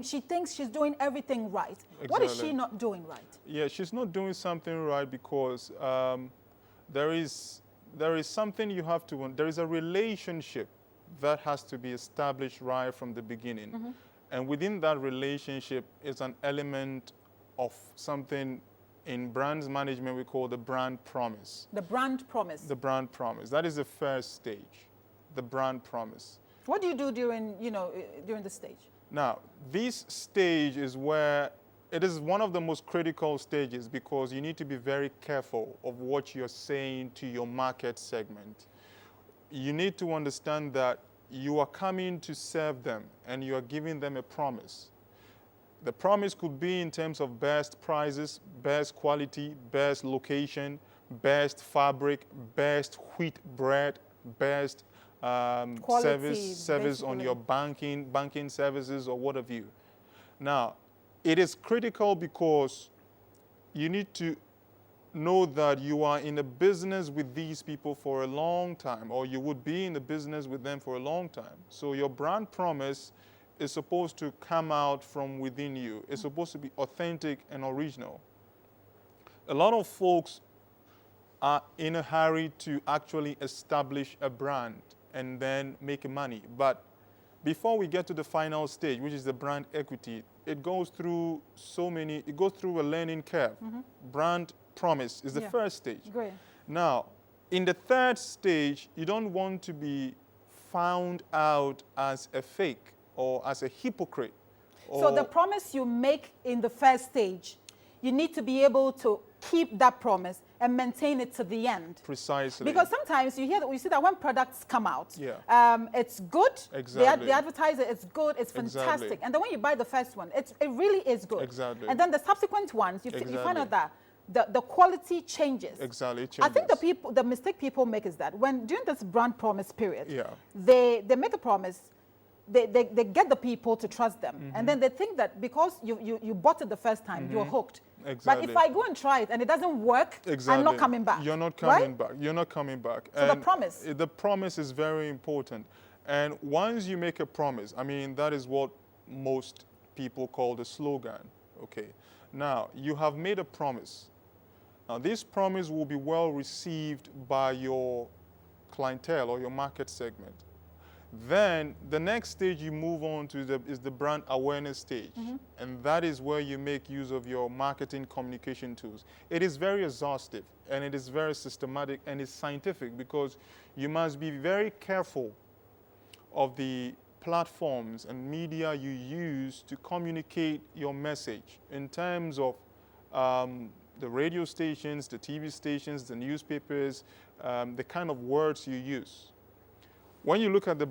she thinks she's doing everything right. What is Exactly. she not doing right? Yeah, she's not doing something right, because there is something you have to, there is a relationship that has to be established right from the beginning. And within that relationship is an element of something in brands management we call the brand promise. The brand promise. The brand promise. That is the first stage, the brand promise. What do you do during the stage? Now, this stage is where it is one of the most critical stages, because you need to be very careful of what you're saying to your market segment. You need to understand that you are coming to serve them and you are giving them a promise. The promise could be in terms of best prices, best quality, best location, best fabric, best wheat bread, best service on your banking services or what have you. Now, it is critical because you need to know that you are in a business with these people for a long time, or you would be in the business with them for a long time. So your brand promise is supposed to come out from within you. It's supposed to be authentic and original. A lot of folks are in a hurry to actually establish a brand and then make money. But before we get to the final stage, which is the brand equity, it goes through a learning curve. Brand promise is the first stage. Great. Now, in the third stage, you don't want to be found out as a fake or as a hypocrite. So the promise you make in the first stage, you need to be able to keep that promise and maintain it to the end. Precisely. Because sometimes you see that when products come out, it's good. Exactly. They advertise it, it's good, it's fantastic. Exactly. And then when you buy the first one, it really is good. Exactly. And then the subsequent ones, you find out that the quality changes. Exactly, it I think changes. the mistake people make is that when during this brand promise period, Yeah. they make a promise, they get the people to trust them, and then they think that because you bought it the first time, you're hooked. Exactly. But if I go and try it and it doesn't work, I'm not coming back. You're not coming right? back. You're not coming back. So the And promise. The promise is very important. And once you make a promise, I mean, that is what most people call the slogan. Okay. Now, you have made a promise. Now, this promise will be well received by your clientele or your market segment. Then the next stage you move on to is the brand awareness stage. And that is where you make use of your marketing communication tools. It is very exhaustive and it is very systematic and it's scientific because you must be very careful of the platforms and media you use to communicate your message in terms of the radio stations, the TV stations, the newspapers, the kind of words you use. When you look at the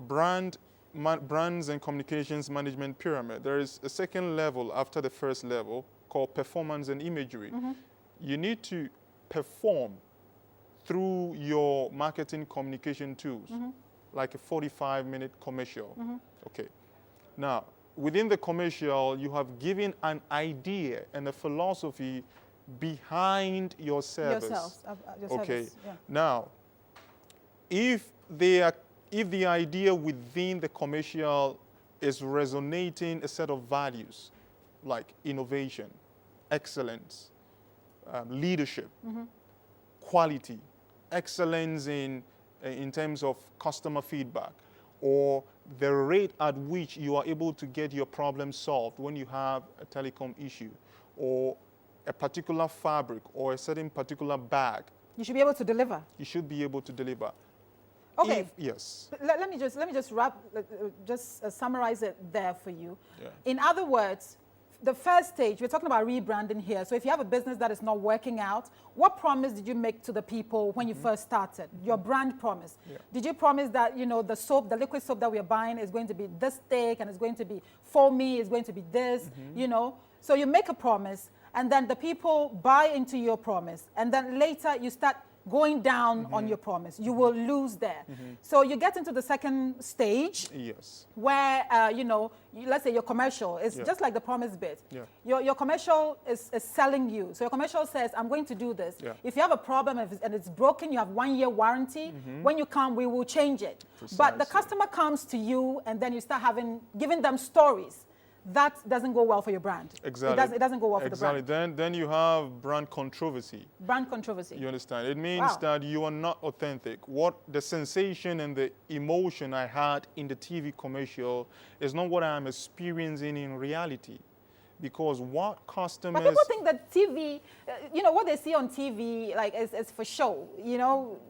brands and communications management pyramid, there is a second level after the first level called performance and imagery. You need to perform through your marketing communication tools, like a 45-minute commercial. Okay. Now, within the commercial, you have given an idea and a philosophy behind your service. Your okay. service, yeah. Now, if the idea within the commercial is resonating a set of values like innovation, excellence, leadership, quality, excellence in terms of customer feedback, or the rate at which you are able to get your problem solved when you have a telecom issue, or a particular fabric or a certain particular bag, You should be able to deliver. you should be able to deliver. Okay. Yes. Let me just summarize it there for you. Yeah. In other words, the first stage, we're talking about rebranding here. So if you have a business that is not working out, what promise did you make to the people when you first started? Your brand promise. Yeah. Did you promise that, the soap, the liquid soap that we are buying is going to be this thick and it's going to be foamy, it's going to be this, So you make a promise and then the people buy into your promise. And then later you start going down on your promise. You will lose there. So you get into the second stage. Yes. Where, let's say your commercial is just like the promise bit. Yeah. Your commercial is selling you. So your commercial says, I'm going to do this. Yeah. If you have a problem and it's broken, you have 1 year warranty. When you come, we will change it. But the Precisely. customer comes to you and then you start giving them stories. That doesn't go well for your brand. Exactly. It doesn't go well for the Exactly. brand. Then you have brand controversy. Brand controversy. You understand? It means Wow. that you are not authentic. What the sensation and the emotion I had in the TV commercial is not what I'm experiencing in reality. Because what customers... But people think that TV, what they see on TV, like, is for show.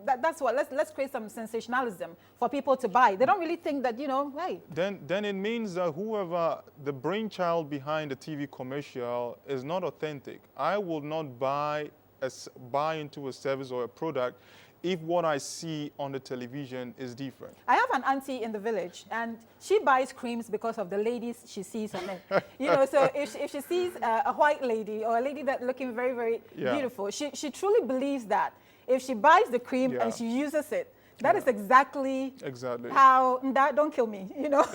That's what. Let's create some sensationalism for people to buy. They don't really think that, hey. Then it means that whoever the brainchild behind the TV commercial is not authentic. I will not buy into a service or a product if what I see on the television is different. I have an auntie in the village, and she buys creams because of the ladies she sees on it. You know, so if she sees a white lady or a lady that looking very, very beautiful, she truly believes that if she buys the cream and she uses it, that is exactly how, don't kill me, you know.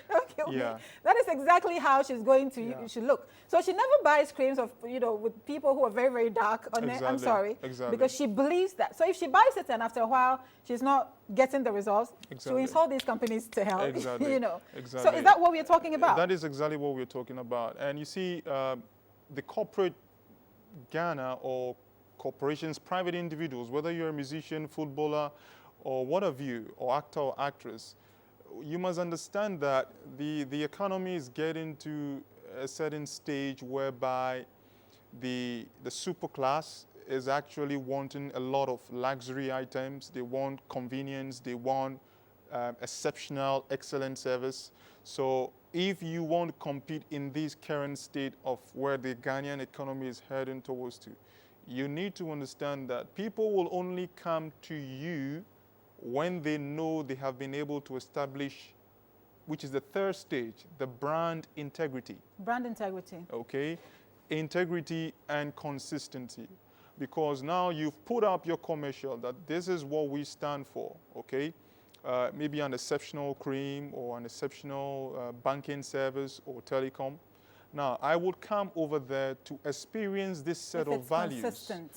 Don't kill me. That is exactly how she's going to should look. So she never buys creams of, you know, with people who are very, very dark on it. I'm sorry. Because she believes that. So if she buys it and after a while she's not getting the results, she will install these companies to help. You know. So is that what we're talking about? That is exactly what we're talking about. And you see, the corporate Ghana or corporations, private individuals, whether you're a musician, footballer, or what have you, or actor or actress, you must understand that the economy is getting to a certain stage whereby the super class is actually wanting a lot of luxury items. They want convenience. They want exceptional, excellent service. So if you want to compete in this current state of where the Ghanaian economy is heading towards to, you need to understand that people will only come to you when they know they have been able to establish, which is the third stage, the brand integrity. Brand integrity. Okay, integrity and consistency. Because now you've put up your commercial that this is what we stand for, okay? Maybe an exceptional cream or an exceptional banking service or telecom. Now, I would come over there to experience this set of values. Consistent.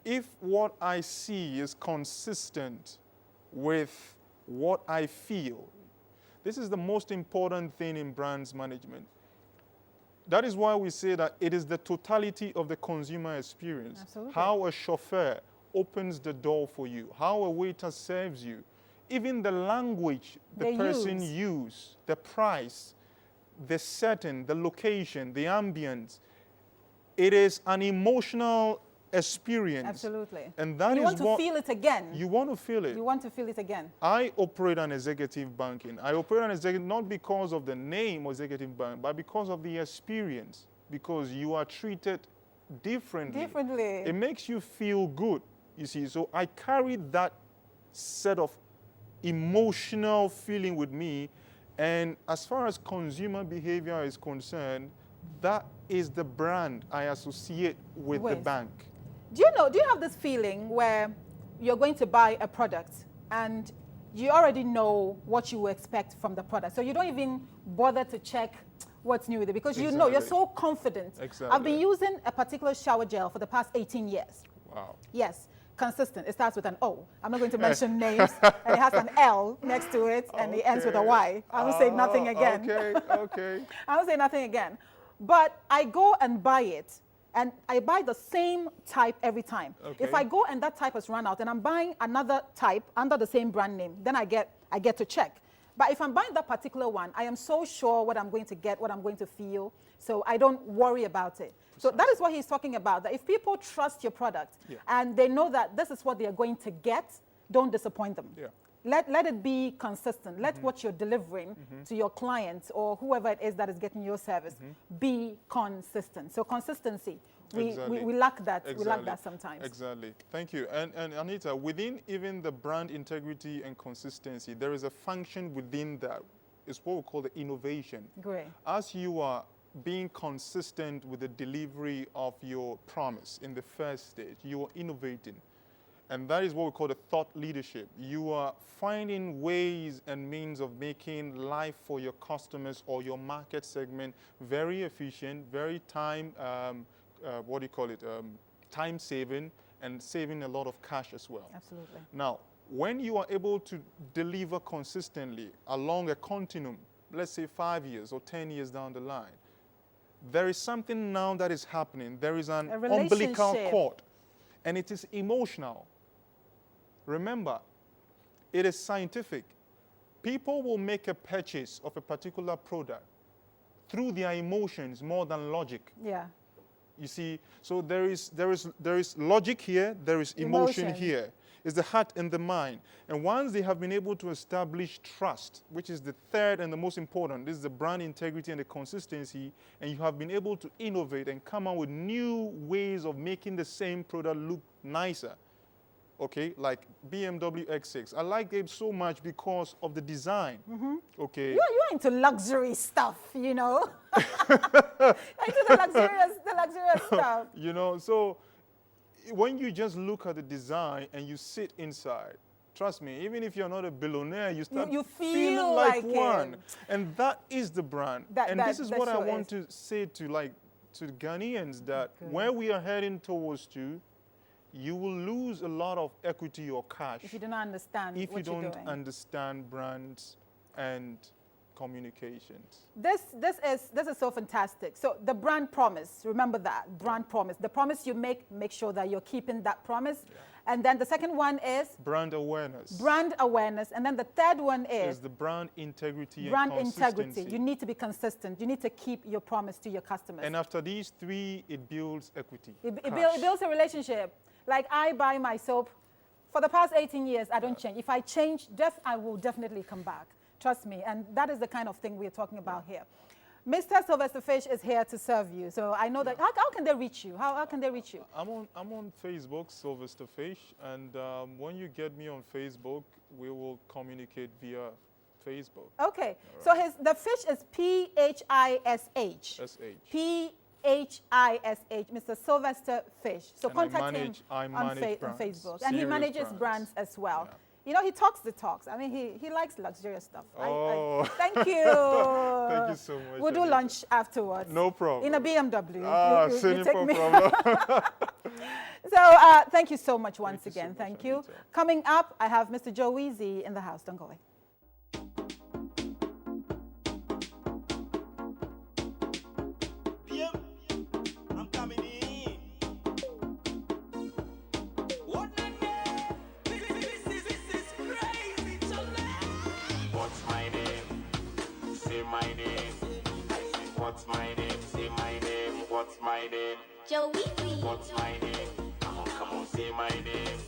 If what I see is consistent with what I feel, this is the most important thing in brands management. That is why we say that it is the totality of the consumer experience. Absolutely. How a chauffeur opens the door for you, how a waiter serves you, even the language the person uses, the price, the setting, the location, the ambience. It is an emotional experience. Absolutely. And that you is want to feel it again. You want to feel it. You want to feel it again. I operate an executive banking. I operate an executive not because of the name executive bank, but because of the experience. Because you are treated differently. Differently. It makes you feel good, you see. So I carry that set of emotional feeling with me. And as far as consumer behavior is concerned, that is the brand I associate with the bank. Do you have this feeling where you're going to buy a product and you already know what you expect from the product? So you don't even bother to check what's new with it because you know, you're so confident. I've been using a particular shower gel for the past 18 years. Wow. Yes. Consistent. It starts with an O. I'm not going to mention names. And it has an L next to it, and it ends with a Y. I will say nothing again. Okay. I will say nothing again. But I go and buy it, and I buy the same type every time. Okay. If I go and that type has run out, and I'm buying another type under the same brand name, then I get to check. But if I'm buying that particular one, I am so sure what I'm going to get, what I'm going to feel, so I don't worry about it. So that is what he's talking about, that if people trust your product and they know that this is what they are going to get, don't disappoint them. Let it be consistent. Let what you're delivering to your clients or whoever it is that is getting your service be consistent. So consistency, we lack that. We lack that sometimes. Exactly. Thank you. And Anita, within even the brand integrity and consistency, there is a function within that. It's what we call the innovation. Great. As you are being consistent with the delivery of your promise in the first stage, you are innovating. And that is what we call the thought leadership. You are finding ways and means of making life for your customers or your market segment very efficient, very time, time saving, and saving a lot of cash as well. Absolutely. Now, when you are able to deliver consistently along a continuum, let's say 5 years or 10 years down the line, there is something now that is happening. There is an umbilical cord, and it is emotional. Remember, it is scientific. People will make a purchase of a particular product through their emotions more than logic. Yeah. You see, so there is logic here, there is emotion here. It's the heart and the mind. And once they have been able to establish trust, which is the third and the most important, this is the brand integrity and the consistency, and you have been able to innovate and come up with new ways of making the same product look nicer. okay, like BMW X6. I like it so much because of the design, okay. You're into luxury stuff, you know. Into the luxurious stuff. You know, so when you just look at the design and you sit inside, trust me, even if you're not a billionaire, you start You feeling feel like like one. it. And that is the brand. And this is that what I sure want to say to the Ghanaians, that Good. where we are heading towards to, you will lose a lot of equity or cash If you do not understand if you what you're don't doing. understand brands and communications. This is so fantastic. So the brand promise, remember that, brand promise. The promise you make sure that you're keeping that promise. And then the second one is Brand awareness. brand awareness. And then the third one Is is the brand integrity brand and integrity. consistency. You need to be consistent. You need to keep your promise to your customers. And after these three, it builds equity. It cash. builds a relationship. Like I buy my soap. For the past 18 years, I don't change. If I change, I will definitely come back. Trust me. And that is the kind of thing we're talking about here. Mr. Sylvester Fish is here to serve you. So I know that. How can they reach you? How can they reach you? I'm on Facebook, Sylvester Fish, and when you get me on Facebook, we will communicate via Facebook. Okay. So the fish is Phish. SH. Phish, Mr. Sylvester Fish. So And contact him I on manage brands, Facebook. And he serious manages brands as well. Yeah. You know, he talks the talks. I mean, he likes luxurious stuff. Oh. Thank you. Thank you so much. We'll do Anita. lunch afterwards. No problem. In a BMW. You Same take me. problem. So thank you so much once Thank you so again. much, Thank you. Anita. Coming up, I have Mr. Joe Weezy in the house. Don't go away. I'm coming in. What this is crazy, What's my name? Say my name. I say, what's my name? Say my name. What's my name? Joe Weezy. What's my name? Come on, say my name.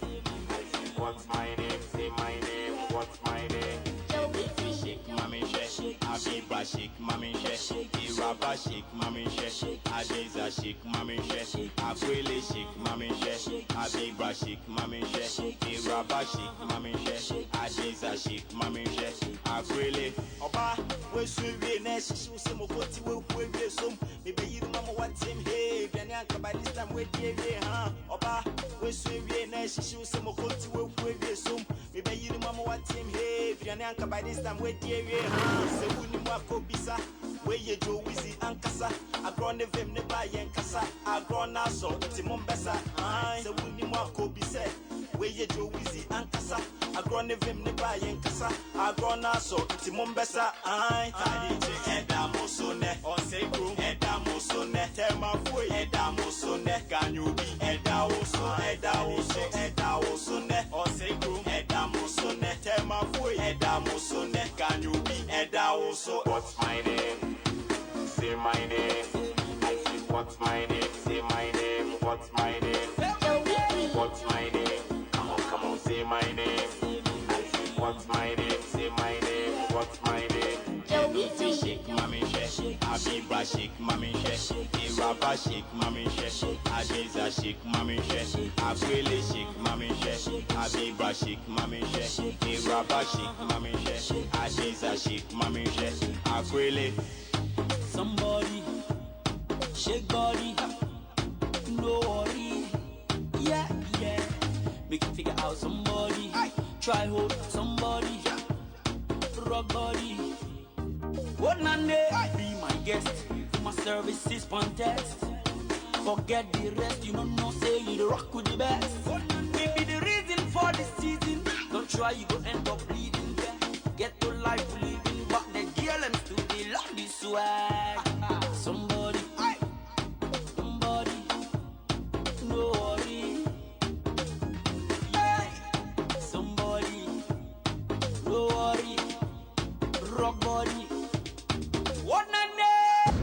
I say, what's my name? Say my name. What's my name? Joe Weezy. Shake, mommy, shake. Abiba, shake, mommy, shake. Iraba, shake, mommy, shake. Adiza, shake, mommy, shake. Akwele, shake, mommy, shake. Abiba, shake, mommy, shake. Iraba, shake, mommy, shake. Adiza, shake, mommy, shake. Akwele. Oba, we sweet nesh, she was some of what you will be some. Maybe you mama what him hey, Bianca by this time with you, huh? Oba, we sweet nesh, she was some of what you will be some. Maybe you mama what him hey, Bianca by this time with you, huh? Say, Winnie Wako Bisa, where you Joe Weezy and Casa. I grown the Vim Nebai and Casa. I grown also Timon Bessa. I say, Winnie Wako Bisa. Where you Joe Weezy and Casa. I grown the Vim Nebai and Casa. I grown also Timon Bessa. I did Eda Mosone or say groom Eda Mosone. Tell my boy Eda Mosone. Can you be Eda Oso Eda Oso Eda Osone or say groom Eda Mosone. Tell my boy Eda Mosone. Can you be Eda Oso? What's my name? Say my name. I say, what's my name? Say my name. What's my name? Joe Weezy. What's my name? Come on, say my name. I say, what's my name? Say my name. What's my name? Joe Weezy. Shake, mommy, shake. Abiba, shake, mommy, shake. Iraba, shake, mommy, shake. Adiza, shake, mommy, shake. Akwele, shake, mommy, shake. Abiba, shake, mommy, shake. Iraba, shake, mommy, shake. Adiza, shake, mommy, shake. Akwele. Somebody shake body, no worry, yeah, yeah. Make you figure out somebody, try hold somebody, rock body. What name? Be my guest, for my services contest. Forget the rest, you don't know, say you rock with the best. Maybe the reason for this season. Don't try, you go end up bleeding. Get to life living, but the girl and still they love this swag. Somebody, no worry. Yeah. Somebody, no worry. Rock body. What name?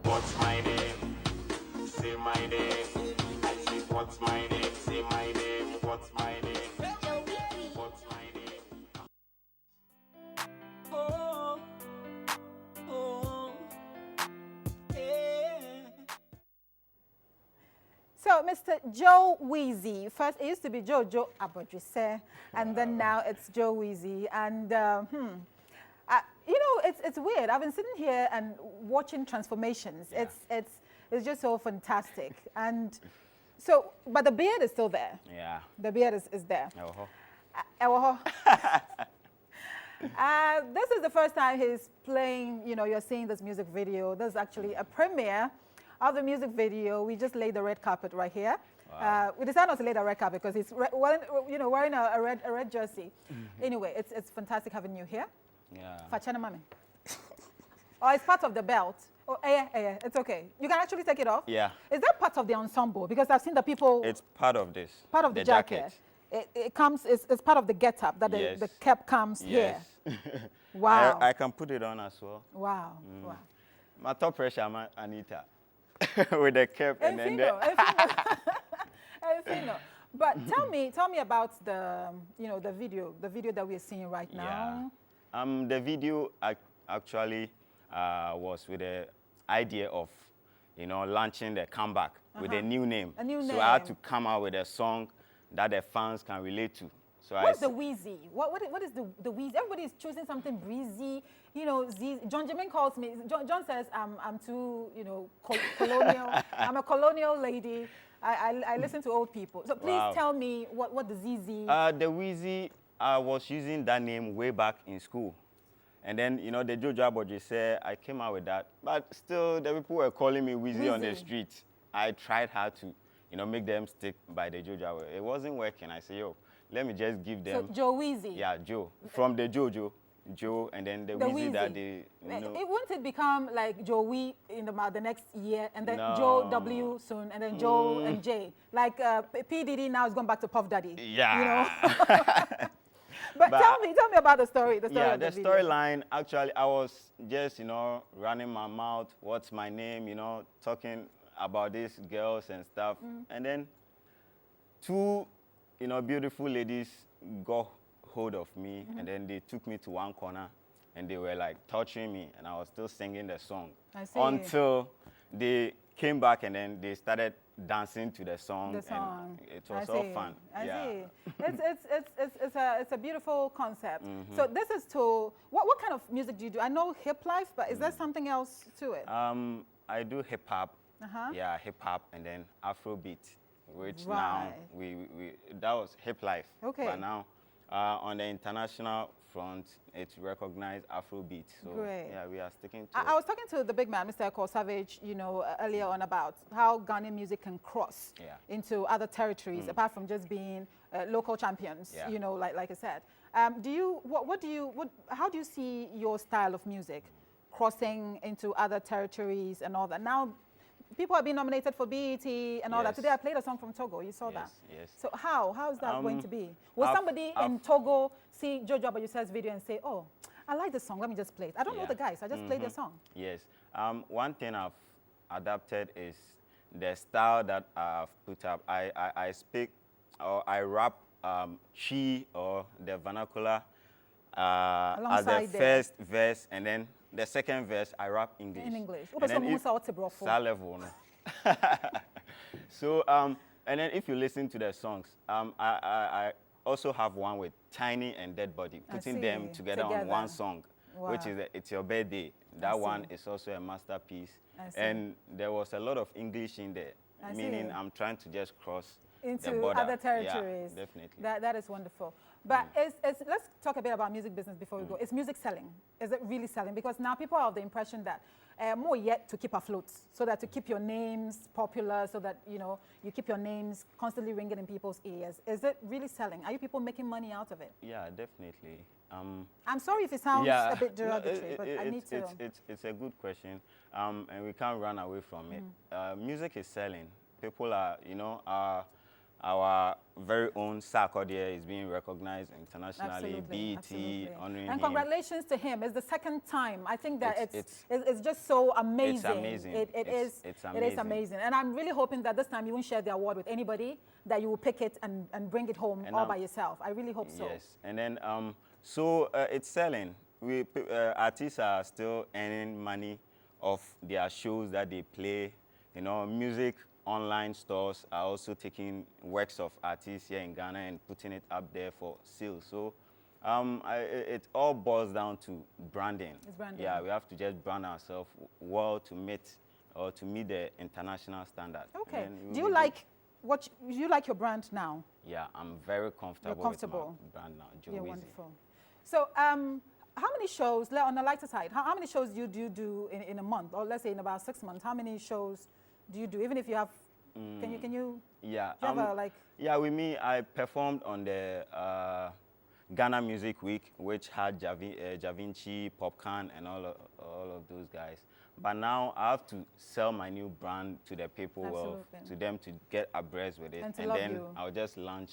What's my name? Say my name. I say, what's What's my name? Say my name. What's my name? What's my name? Oh, oh, yeah. So, Mr. Joe Weezy, first it used to be Jojo Abodrise, and then now it's Joe Weezy. And you know, it's weird. I've been sitting here and watching transformations. Yeah. It's just so fantastic. And so, but the beard is still there. Yeah. The beard is there. Oh. This is the first time he's playing, you know, you're seeing this music video. This is actually a premiere of the music video. We just laid the red carpet right here. Wow. We decided not to lay the red carpet because he's wearing a red jersey. Anyway, it's fantastic having you here. Yeah. Fachana mami. Oh, it's part of the belt. Oh, yeah, it's okay. You can actually take it off. Yeah. Is that part of the ensemble? Because I've seen the people. It's part of this. Part of the jacket. It comes. It's part of the get-up that Yes. the cap comes Yes. here. Wow. I can put it on as well. Wow. Wow. My top pressure, Anita, with the cap and then the Enfino. But tell me about the the video that we're seeing right now. The video actually was with the idea of, launching the comeback with a new name. A new So name. I had to come out with a song that the fans can relate to. So What's the Wheezy? What is the Wheezy? Everybody is choosing something breezy. John Jermaine calls me. John says I'm too colonial. I'm a colonial lady. I listen to old people. So please Wow. tell me what the ZZ. The Wheezy, I was using that name way back in school. And then, the Jojo Aboje said, I came out with that. But still, the people were calling me Wheezy on the Wheezy. street. I tried hard to, make them stick by the Jojo Aboje. It wasn't working. I said, let me just give them. So Joe Wheezy. Yeah, Joe. From the Jojo, Joe, and then the Wheezy that they, Won't it become like Joe Wee in the next year, and then No. Joe W soon, and then Joe and J? Like P Diddy now is going back to Puff Daddy. Yeah. But But- tell me about the story. The story Yeah, of the video. storyline, actually, I was just, running my mouth, what's my name, talking about these girls and stuff. And then two, beautiful ladies got hold of me, and then they took me to one corner, and they were like touching me, and I was still singing the song. I see. Until they came back, and then they started dancing to the song. The song. And it was I all see. fun. I yeah. see. It's a beautiful concept. So this is to what kind of music do you do? I know hip life, but is there something else to it? I do hip hop. Uh-huh. Yeah, hip hop and then Afrobeat, which now Right. that was hip life. Okay. But now on the international front, it's recognized Afrobeat. So Great. yeah, we are sticking to I was talking to the big man, Mr. Eko Savage, earlier on about how Ghanaian music can cross Yeah. into other territories apart from just being local champions. Yeah. Like I said. How do you see your style of music crossing into other territories and all that? Now, people are being nominated for BET and all that. Yes. Today I played a song from Togo. You saw that. Yes. So how is that going to be? Will I've- somebody in Togo see Jojo Abayose's video and say, "Oh, I like this song. Let me just play it." I don't know Yeah. the guys. I just played their song. Yes. One thing I've adapted is the style that I've put up. I speak or I rap Chi or the vernacular as the Alongside there. first verse, and then the second verse I rap English. In English. And then if- Musa Ote Brofo. that level, no. So and then if you listen to the songs, I also have one with Tiny and Dead Body, I putting them see. together on one song, which Wow. is It's Your Birthday. That one see. is also a masterpiece. I see. And there was a lot of English in there, I meaning see. I'm trying to just cross the Into border. other territories. Yeah, definitely. That is wonderful. But let's talk a bit about music business before we go. Is music selling? Is it really selling? Because now people are of the impression that more yet to keep afloat, so that to keep your names popular, so that you keep your names constantly ringing in people's ears. Is it really selling? Are you people making money out of it? Yeah, definitely. I'm sorry if it sounds a bit No, derogatory, but I need to. It's a good question, and we can't run away from it. Music is selling. People are, our very own Sarkodie is being recognized internationally. Absolutely, BET absolutely. honoring And him. congratulations to him. It's the second time. I think that It's it's just so amazing. It's amazing. It is amazing. amazing. And I'm really hoping that this time you won't share the award with anybody, that you will pick it and bring it home And all by yourself. I really hope so. Yes, and then it's selling. Artists are still earning money off their shows that they play. You know, music online stores are also taking works of artists here in Ghana and putting it up there for sale. So it all boils down to branding. It's branding. Yeah, we have to just brand ourselves well to meet the international standard. Okay. And then Do you like your brand now? Yeah, I'm very comfortable, You're comfortable with my brand now. Yeah, Joe Wizzy. wonderful. So, how many shows, on the lighter side, how many shows do you do in a month? Or let's say in about 6 months, how many shows do you do? Even if you have, can you? Yeah. Do you have like? Yeah, with me, I performed on the Ghana Music Week, which had Javinci, Popcorn, and all of those guys. But now I have to sell my new brand to the people, to them to get abreast with it, And then I'll just launch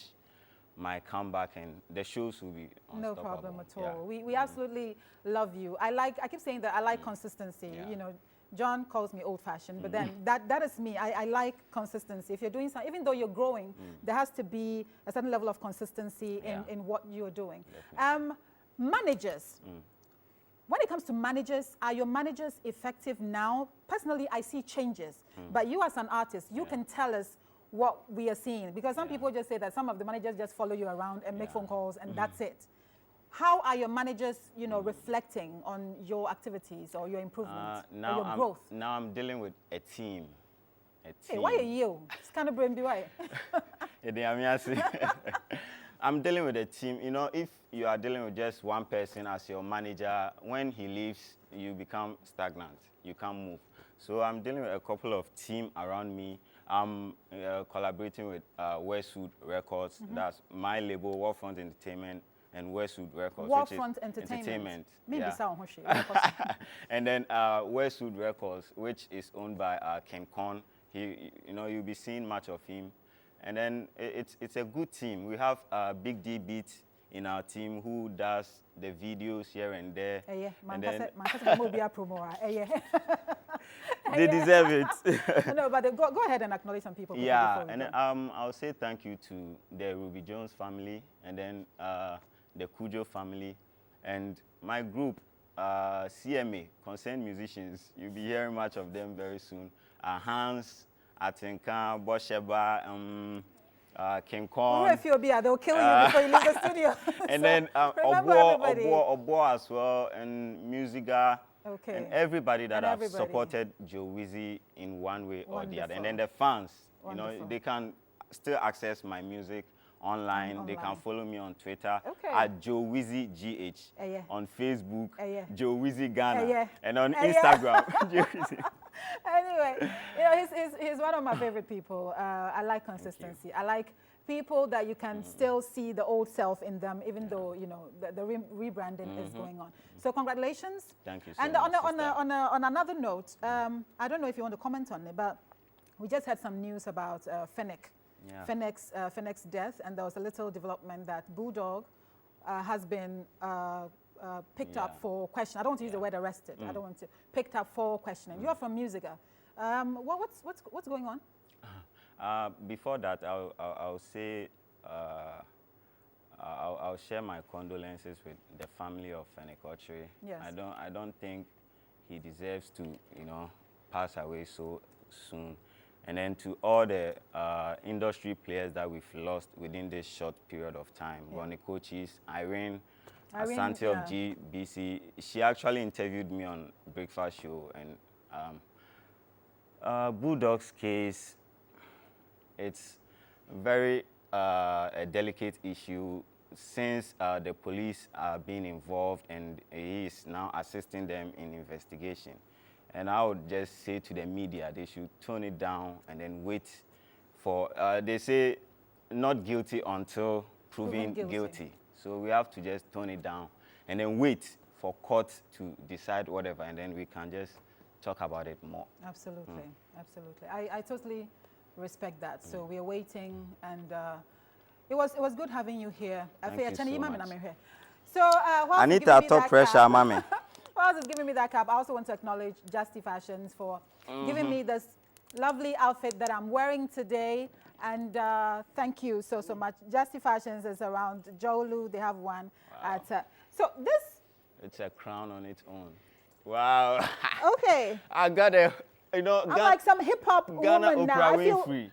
my comeback, and the shows will be No unstoppable. problem at all. Yeah. We absolutely love you. I keep saying that I like consistency. Yeah. You know, John calls me old-fashioned, but then that is me. I like consistency. If you're doing something, even though you're growing, there has to be a certain level of consistency in what you're doing. Managers. When it comes to managers, are your managers effective now? Personally, I see changes. But you as an artist, you can tell us what we are seeing. Because some people just say that some of the managers just follow you around and make phone calls and that's it. How are your managers, reflecting on your activities or your improvements or your growth? Now I'm dealing with a team. Hey, why are you? It's kind of brain be why? I'm dealing with a team. You know, if you are dealing with just one person as your manager, when he leaves, you become stagnant. You can't move. So I'm dealing with a couple of team around me. I'm collaborating with Westwood Records. That's my label, Warfront Entertainment, and Westwood Records. Warfront Entertainment. Yeah. And then Westwood Records, which is owned by Ken Con. You'll be seeing much of him. And then it's a good team. We have Big D Beat in our team who does the videos here and there. And then they deserve it. No, but go ahead and acknowledge some people. Yeah, and then, I'll say thank you to the Ruby Jones family, and then the Kujo family, and my group, CMA, Concerned Musicians. You'll be hearing much of them very soon. Hans, Atinka, Bosheba, King Kong. They'll kill you before you leave the studio. And then Obo as well, and Musiga. Okay. And everybody that have supported Joe Wizzy in one way or the other. And then the fans, they can still access my music online. They can follow me on Twitter at Joe Wizzy GH, on Facebook, Joe Wizzy Ghana, and on Instagram, Joe Wizzy. Anyway, he's one of my favorite people. I like consistency. I like people that you can still see the old self in them, even though the rebranding is going on. So congratulations. Thank you so much. And on another note, I don't know if you want to comment on it, but we just had some news about Fennec. Yeah. Fennec's death, and there was a little development that Bulldog has been picked up for question. I don't want to use the word arrested. I don't want to picked up for questioning. You are from Musica. What's going on? Before that, I'll say I'll share my condolences with the family of Fennec Ochre. Yes. I don't think he deserves to pass away so soon. And then to all the industry players that we've lost within this short period of time, Ronnie Coaches, Irene Asante of GBC, she actually interviewed me on Breakfast Show, and Bulldog's case, it's very a delicate issue since the police are being involved and he is now assisting them in investigation. And I would just say to the media, they should tone it down and then wait for, they say, not guilty until proven guilty. So we have to just tone it down and then wait for court to decide whatever, and then we can just talk about it more. Absolutely, absolutely. I totally respect that. So we are waiting, and it was good having you here. Thank you so much. So whilst Anita, giving me top that pressure, cap- mommy. whilst it's giving me that cap, I also want to acknowledge Justy Fashions for giving me this lovely outfit that I'm wearing today. And thank you so much. Justy Fashions is around Jolu. They have one at. So this. It's a crown on its own. Wow. Okay. I got a, I'm like some hip hop Ghana woman now. Oprah I feel Winfrey.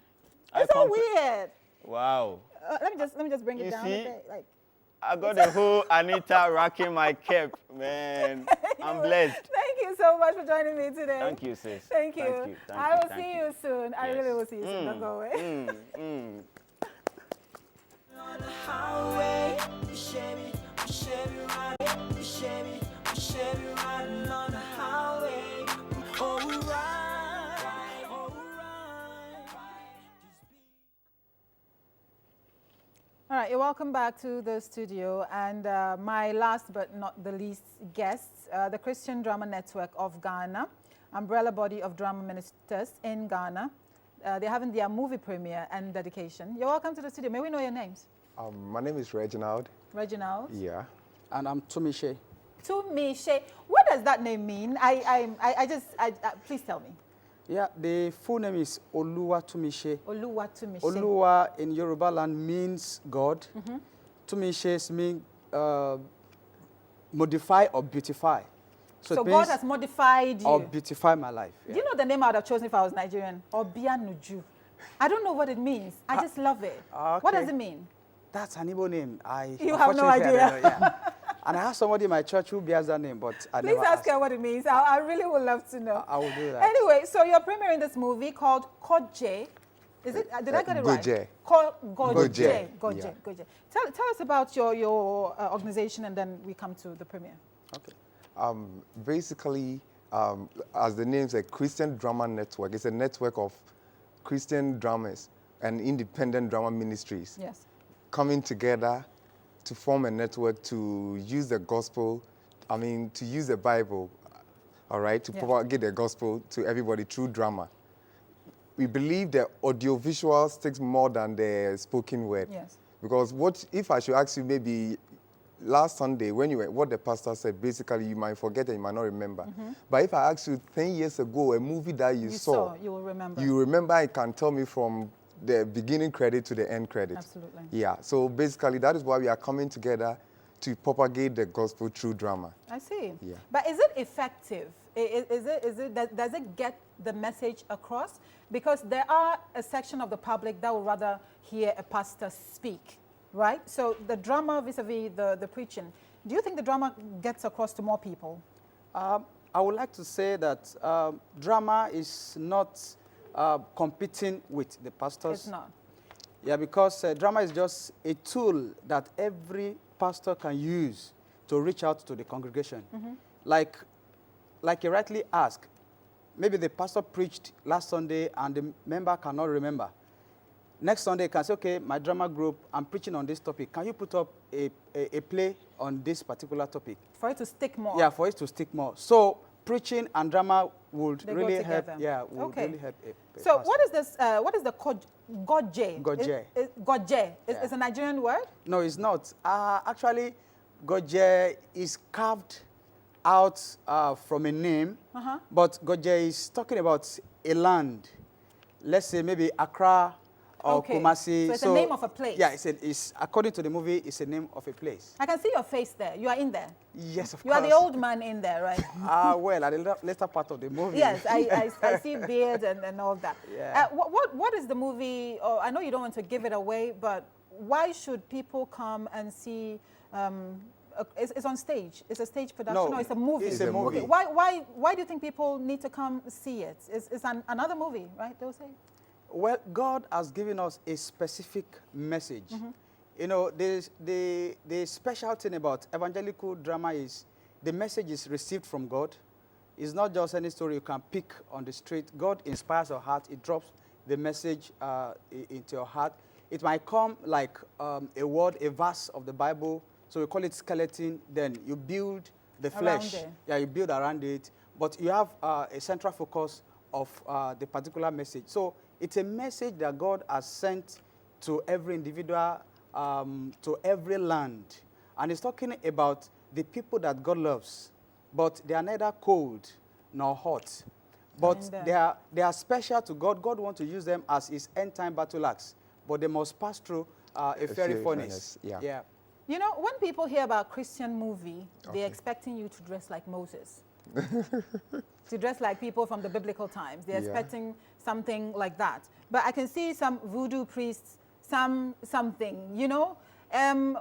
it's so weird. Wow. Let me just bring it You down see? a bit. Like. I got the whole Anita rocking my cap, man. I'm blessed. Thank you so much for joining me today. Thank you, sis. Thank you. Thank you. Thank I will thank see you soon. I Yes. really will see you soon. Don't go away. On the highway, we Chevy ride, we Chevy riding on the highway. Oh, we ride, oh, we ride. All right, you're welcome back to the studio. And my last but not the least guests, the Christian Drama Network of Ghana, umbrella body of drama ministers in Ghana. They're having their movie premiere and dedication. You're welcome to the studio. May we know your names? My name is Reginald. Reginald? Yeah. And I'm Tumishe. Tumishe. What does that name mean? Please tell me. Yeah, the full name is Oluwa Tumishe. Oluwa Tumishe. Oluwa in Yoruba land means God. Tumishe means modify or beautify. So God has modified you. Or beautify my life. Yeah. Do you know the name I would have chosen if I was Nigerian? Obianuju. I don't know what it means. I just love it. Okay. What does it mean? That's an Igbo name. You have no idea. I don't know, yeah. And I have somebody in my church who bears that name, but I Please never ask asked. her what it means. I really would love to know. I will do that. Anyway, so you're premiering this movie called Koje. Is it? Did I get it right? Goje. Goje. Goje. Goje. Goje. Tell us about your organization, and then we come to the premiere. Okay. Basically, as the name says, Christian Drama Network. It's a network of Christian dramas and independent drama ministries Yes. coming together to form a network to use the gospel, to use the Bible, all right, to propagate the gospel to everybody through drama. We believe that audiovisual sticks more than the spoken word. Yes. Because if I should ask you maybe last Sunday, when you were, what the pastor said, basically you might forget and you might not remember. But if I ask you 10 years ago, a movie that you saw, you will remember. you remember and can tell me from the beginning credit to the end credit. Absolutely. Yeah, so basically that is why we are coming together to propagate the gospel through drama. I see. Yeah. But is it effective? Does it get the message across? Because there are a section of the public that would rather hear a pastor speak, right? So the drama vis-a-vis the preaching, do you think the drama gets across to more people? I would like to say that drama is not competing with the pastors. It's not. Yeah, because drama is just a tool that every pastor can use to reach out to the congregation. Like you rightly asked, maybe the pastor preached last Sunday and the member cannot remember. Next Sunday, you can say, okay, my drama group, I'm preaching on this topic. Can you put up a play on this particular topic? For it to stick more. Yeah, for it to stick more. So preaching and drama would They really go help. together. Yeah, would Okay. really help. So what is this? What is the Goje? Goje. Goje. Yeah. It's a Nigerian word? No, it's not. Actually, Goje is carved out from a name, but Goje is talking about a land. Let's say maybe Accra or Okay. Kumasi. So it's a name of a place. Yeah, it's according to the movie, it's a name of a place. I can see your face there. You are in there. Yes, of You course. are the old man in there, right? Well, at the later part of the movie. Yes, I see beard and all that. Yeah. What is the movie? Oh, I know you don't want to give it away, but why should people come and see? It's on stage. It's a stage production. No, it's a movie. It's a movie. Okay. Why do you think people need to come see it? It's another movie, right? They'll say. Well, God has given us a specific message. You know, the special thing about evangelical drama is the message is received from God. It's not just any story you can pick on the street. God inspires your heart. It drops the message into your heart. It might come like a word, a verse of the Bible. So we call it skeleton. Then you build the flesh. Around it. Yeah, you build around it. But you have a central focus of the particular message. So It's a message that God has sent to every individual, to every land. And it's talking about the people that God loves, but they are neither cold nor hot. But they are special to God. God wants to use them as his end-time battle axe, but they must pass through a fiery furnace. Yeah. You know, when people hear about Christian movie, they're expecting you to dress like Moses. To dress like people from the biblical times. They're expecting something like that. But I can see some voodoo priests, something, you know?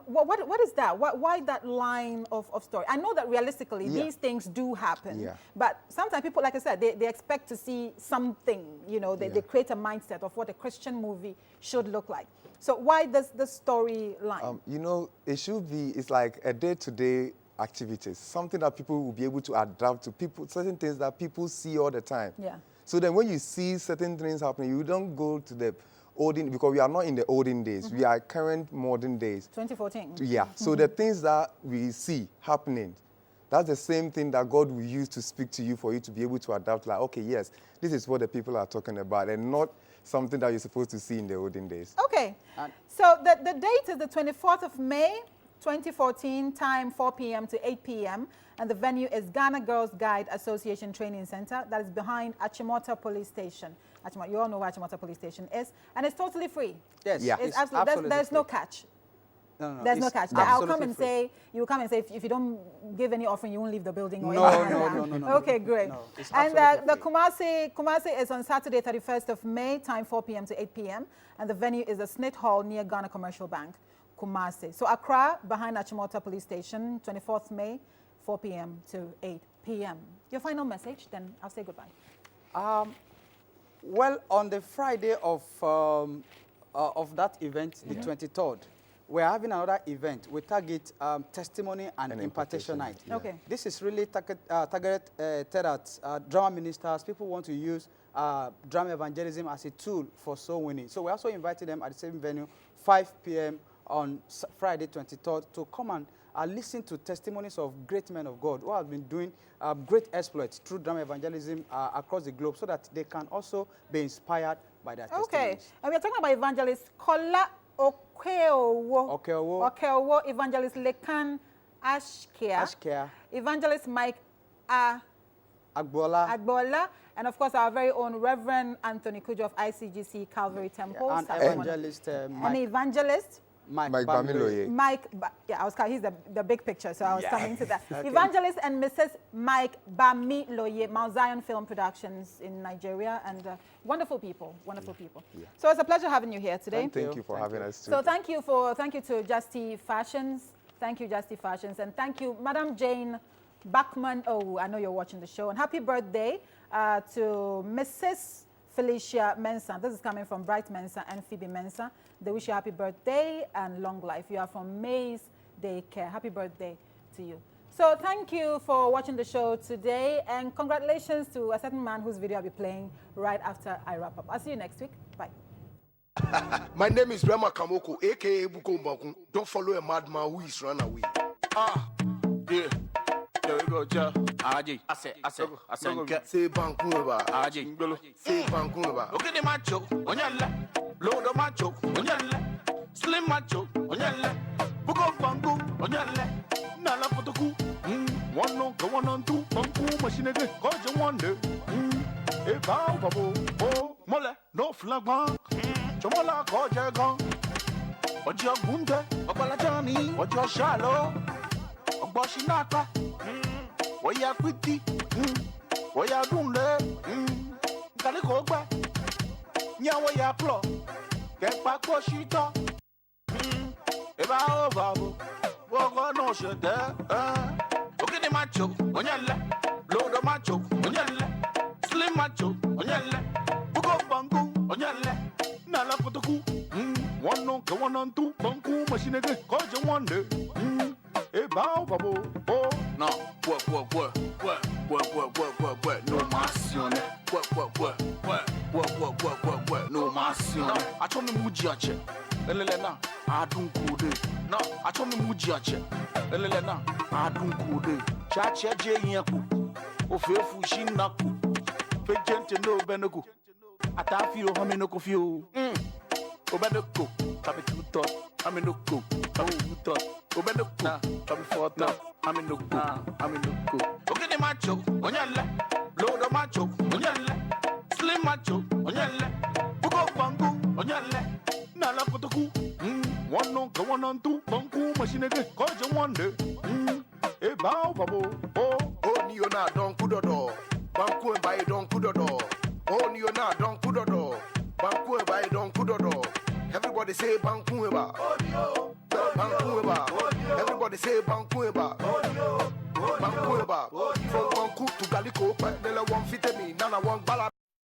What is that? Why that line of story? I know that realistically these things do happen, but sometimes people, like I said, they expect to see something, you know, they create a mindset of what a Christian movie should look like. So why does the storyline? You know, it should be, it's like a day-to-day activities, something that people will be able to adapt to, certain things that people see all the time. Yeah. So then when you see certain things happening, you don't go to the olden, because we are not in the olden days. We are current modern days. 2014. Yeah. So the things that we see happening, that's the same thing that God will use to speak to you for you to be able to adapt. Like, okay, yes, this is what the people are talking about, and not something that you're supposed to see in the olden days. Okay. So the date is the 24th of May, 2014, time 4 p.m. to 8 p.m. And the venue is Ghana Girls Guide Association Training Center that is behind Achimota Police Station. You all know where Achimota Police Station is. And it's totally free. Yes, yeah. It's absolutely there's no catch. No, there's no catch. I'll come and free. say, you come and say, if you don't give any offering, you won't leave the building or No, anything no, like no, that. no. Okay, great. No, it's and absolutely the Kumasi is on Saturday, 31st of May, time 4 p.m. to 8 p.m. And the venue is the Snit Hall near Ghana Commercial Bank, Kumasi. So Accra, behind Achimota Police Station, 24th May, 4 p.m. to 8 p.m. Your final message, then I'll say goodbye. Well, on the Friday of that event, the 23rd, we're having another event. We target testimony and impartation night. Yeah. Okay. This is really targeted at drama ministers. People want to use drama evangelism as a tool for soul winning. So we also invited them at the same venue, 5 p.m. on Friday 23rd, to come and listen to testimonies of great men of God who have been doing great exploits through drama evangelism across the globe, so that they can also be inspired by their testimonies. Okay, and we're talking about evangelist Kola Okeowo, evangelist Lekan Ashkea, evangelist Mike Agbola, and of course our very own Reverend Anthony Kujo of ICGC Calvary Temple. And evangelist Mike Bamiloye. He's the big picture, so I was coming to that. Okay. Evangelist and Mrs. Mike Bamiloye, Mount Zion Film Productions in Nigeria, and wonderful people. Yeah. So it's a pleasure having you here today. Thank you for having us too. So thank you to Justy Fashions. Thank you, Justy Fashions, and thank you, Madam Jane Bachman. Oh, I know you're watching the show, and happy birthday to Mrs. Felicia Mensah. This is coming from Bright Mensah and Phoebe Mensah. They wish you happy birthday and long life. You are from Mays Daycare. Happy birthday to you. So thank you for watching the show today, and congratulations to a certain man whose video I'll be playing right after I wrap up. I'll see you next week. Bye. My name is Rema Kamoko, aka Buko Mbakun. Don't follow a madman who is run away. Yeah. There we go, Joe. Aji. I said, say Bankunba. Aji. Say Bankunba. Look at the macho, on your left. Load of macho, on your left. Slim macho, on your left. Book of Banku, on your left. Nala for the coup. One no, go on two. Banku, machine again. Cause you wonder. A bow, babo. Oh, mole, no flag bank. Chomola, cause you're gone. What your gunde, Obalajani, what your shallow. Obashinaka. What ya pretty? What ya doing there? Can it go back? Yeah, what ya plot? Get back what she thought. If I over, walk on no shit there. Look at the macho on your left. Load the macho on your left. Slim macho on your left. Book of Banku on your left. Nala for the coup. One no, go on two. Banku machine again. Cause you wonder. Hey, bow, babo. Oh, no. What? No massione. What? No massione. I told me Mujiache. Elena, I don't go there. No, I told me Mujiache. Elena, I don't go there. Chacha Jayaku. Ofefu Shinaku. Pejente no Benaku. Atafio, Haminoko few. Obenoko, Tabi 2 thought, Haminoko, Tabi 2 thought, Obenoko, Tabi 4 thought, Haminoko. Okay, the macho, Onyala, blow the macho, Onyala, slim macho, Onyala, Bugo Bangu, Onyala, Nala Kotoku, one no go on 2, Banku, machine again, cause you wonder, a bow, babo, oh, Niona, don't put a door, Banku and buy don't put a door, oh, Niona, don't put a door, Banku and buy don't put a door. Everybody say Bankueba. Bankueba. Everybody say Bankueba. Bankueba. From Banku to Galiko, Nella 150 me, Nana 1 bala.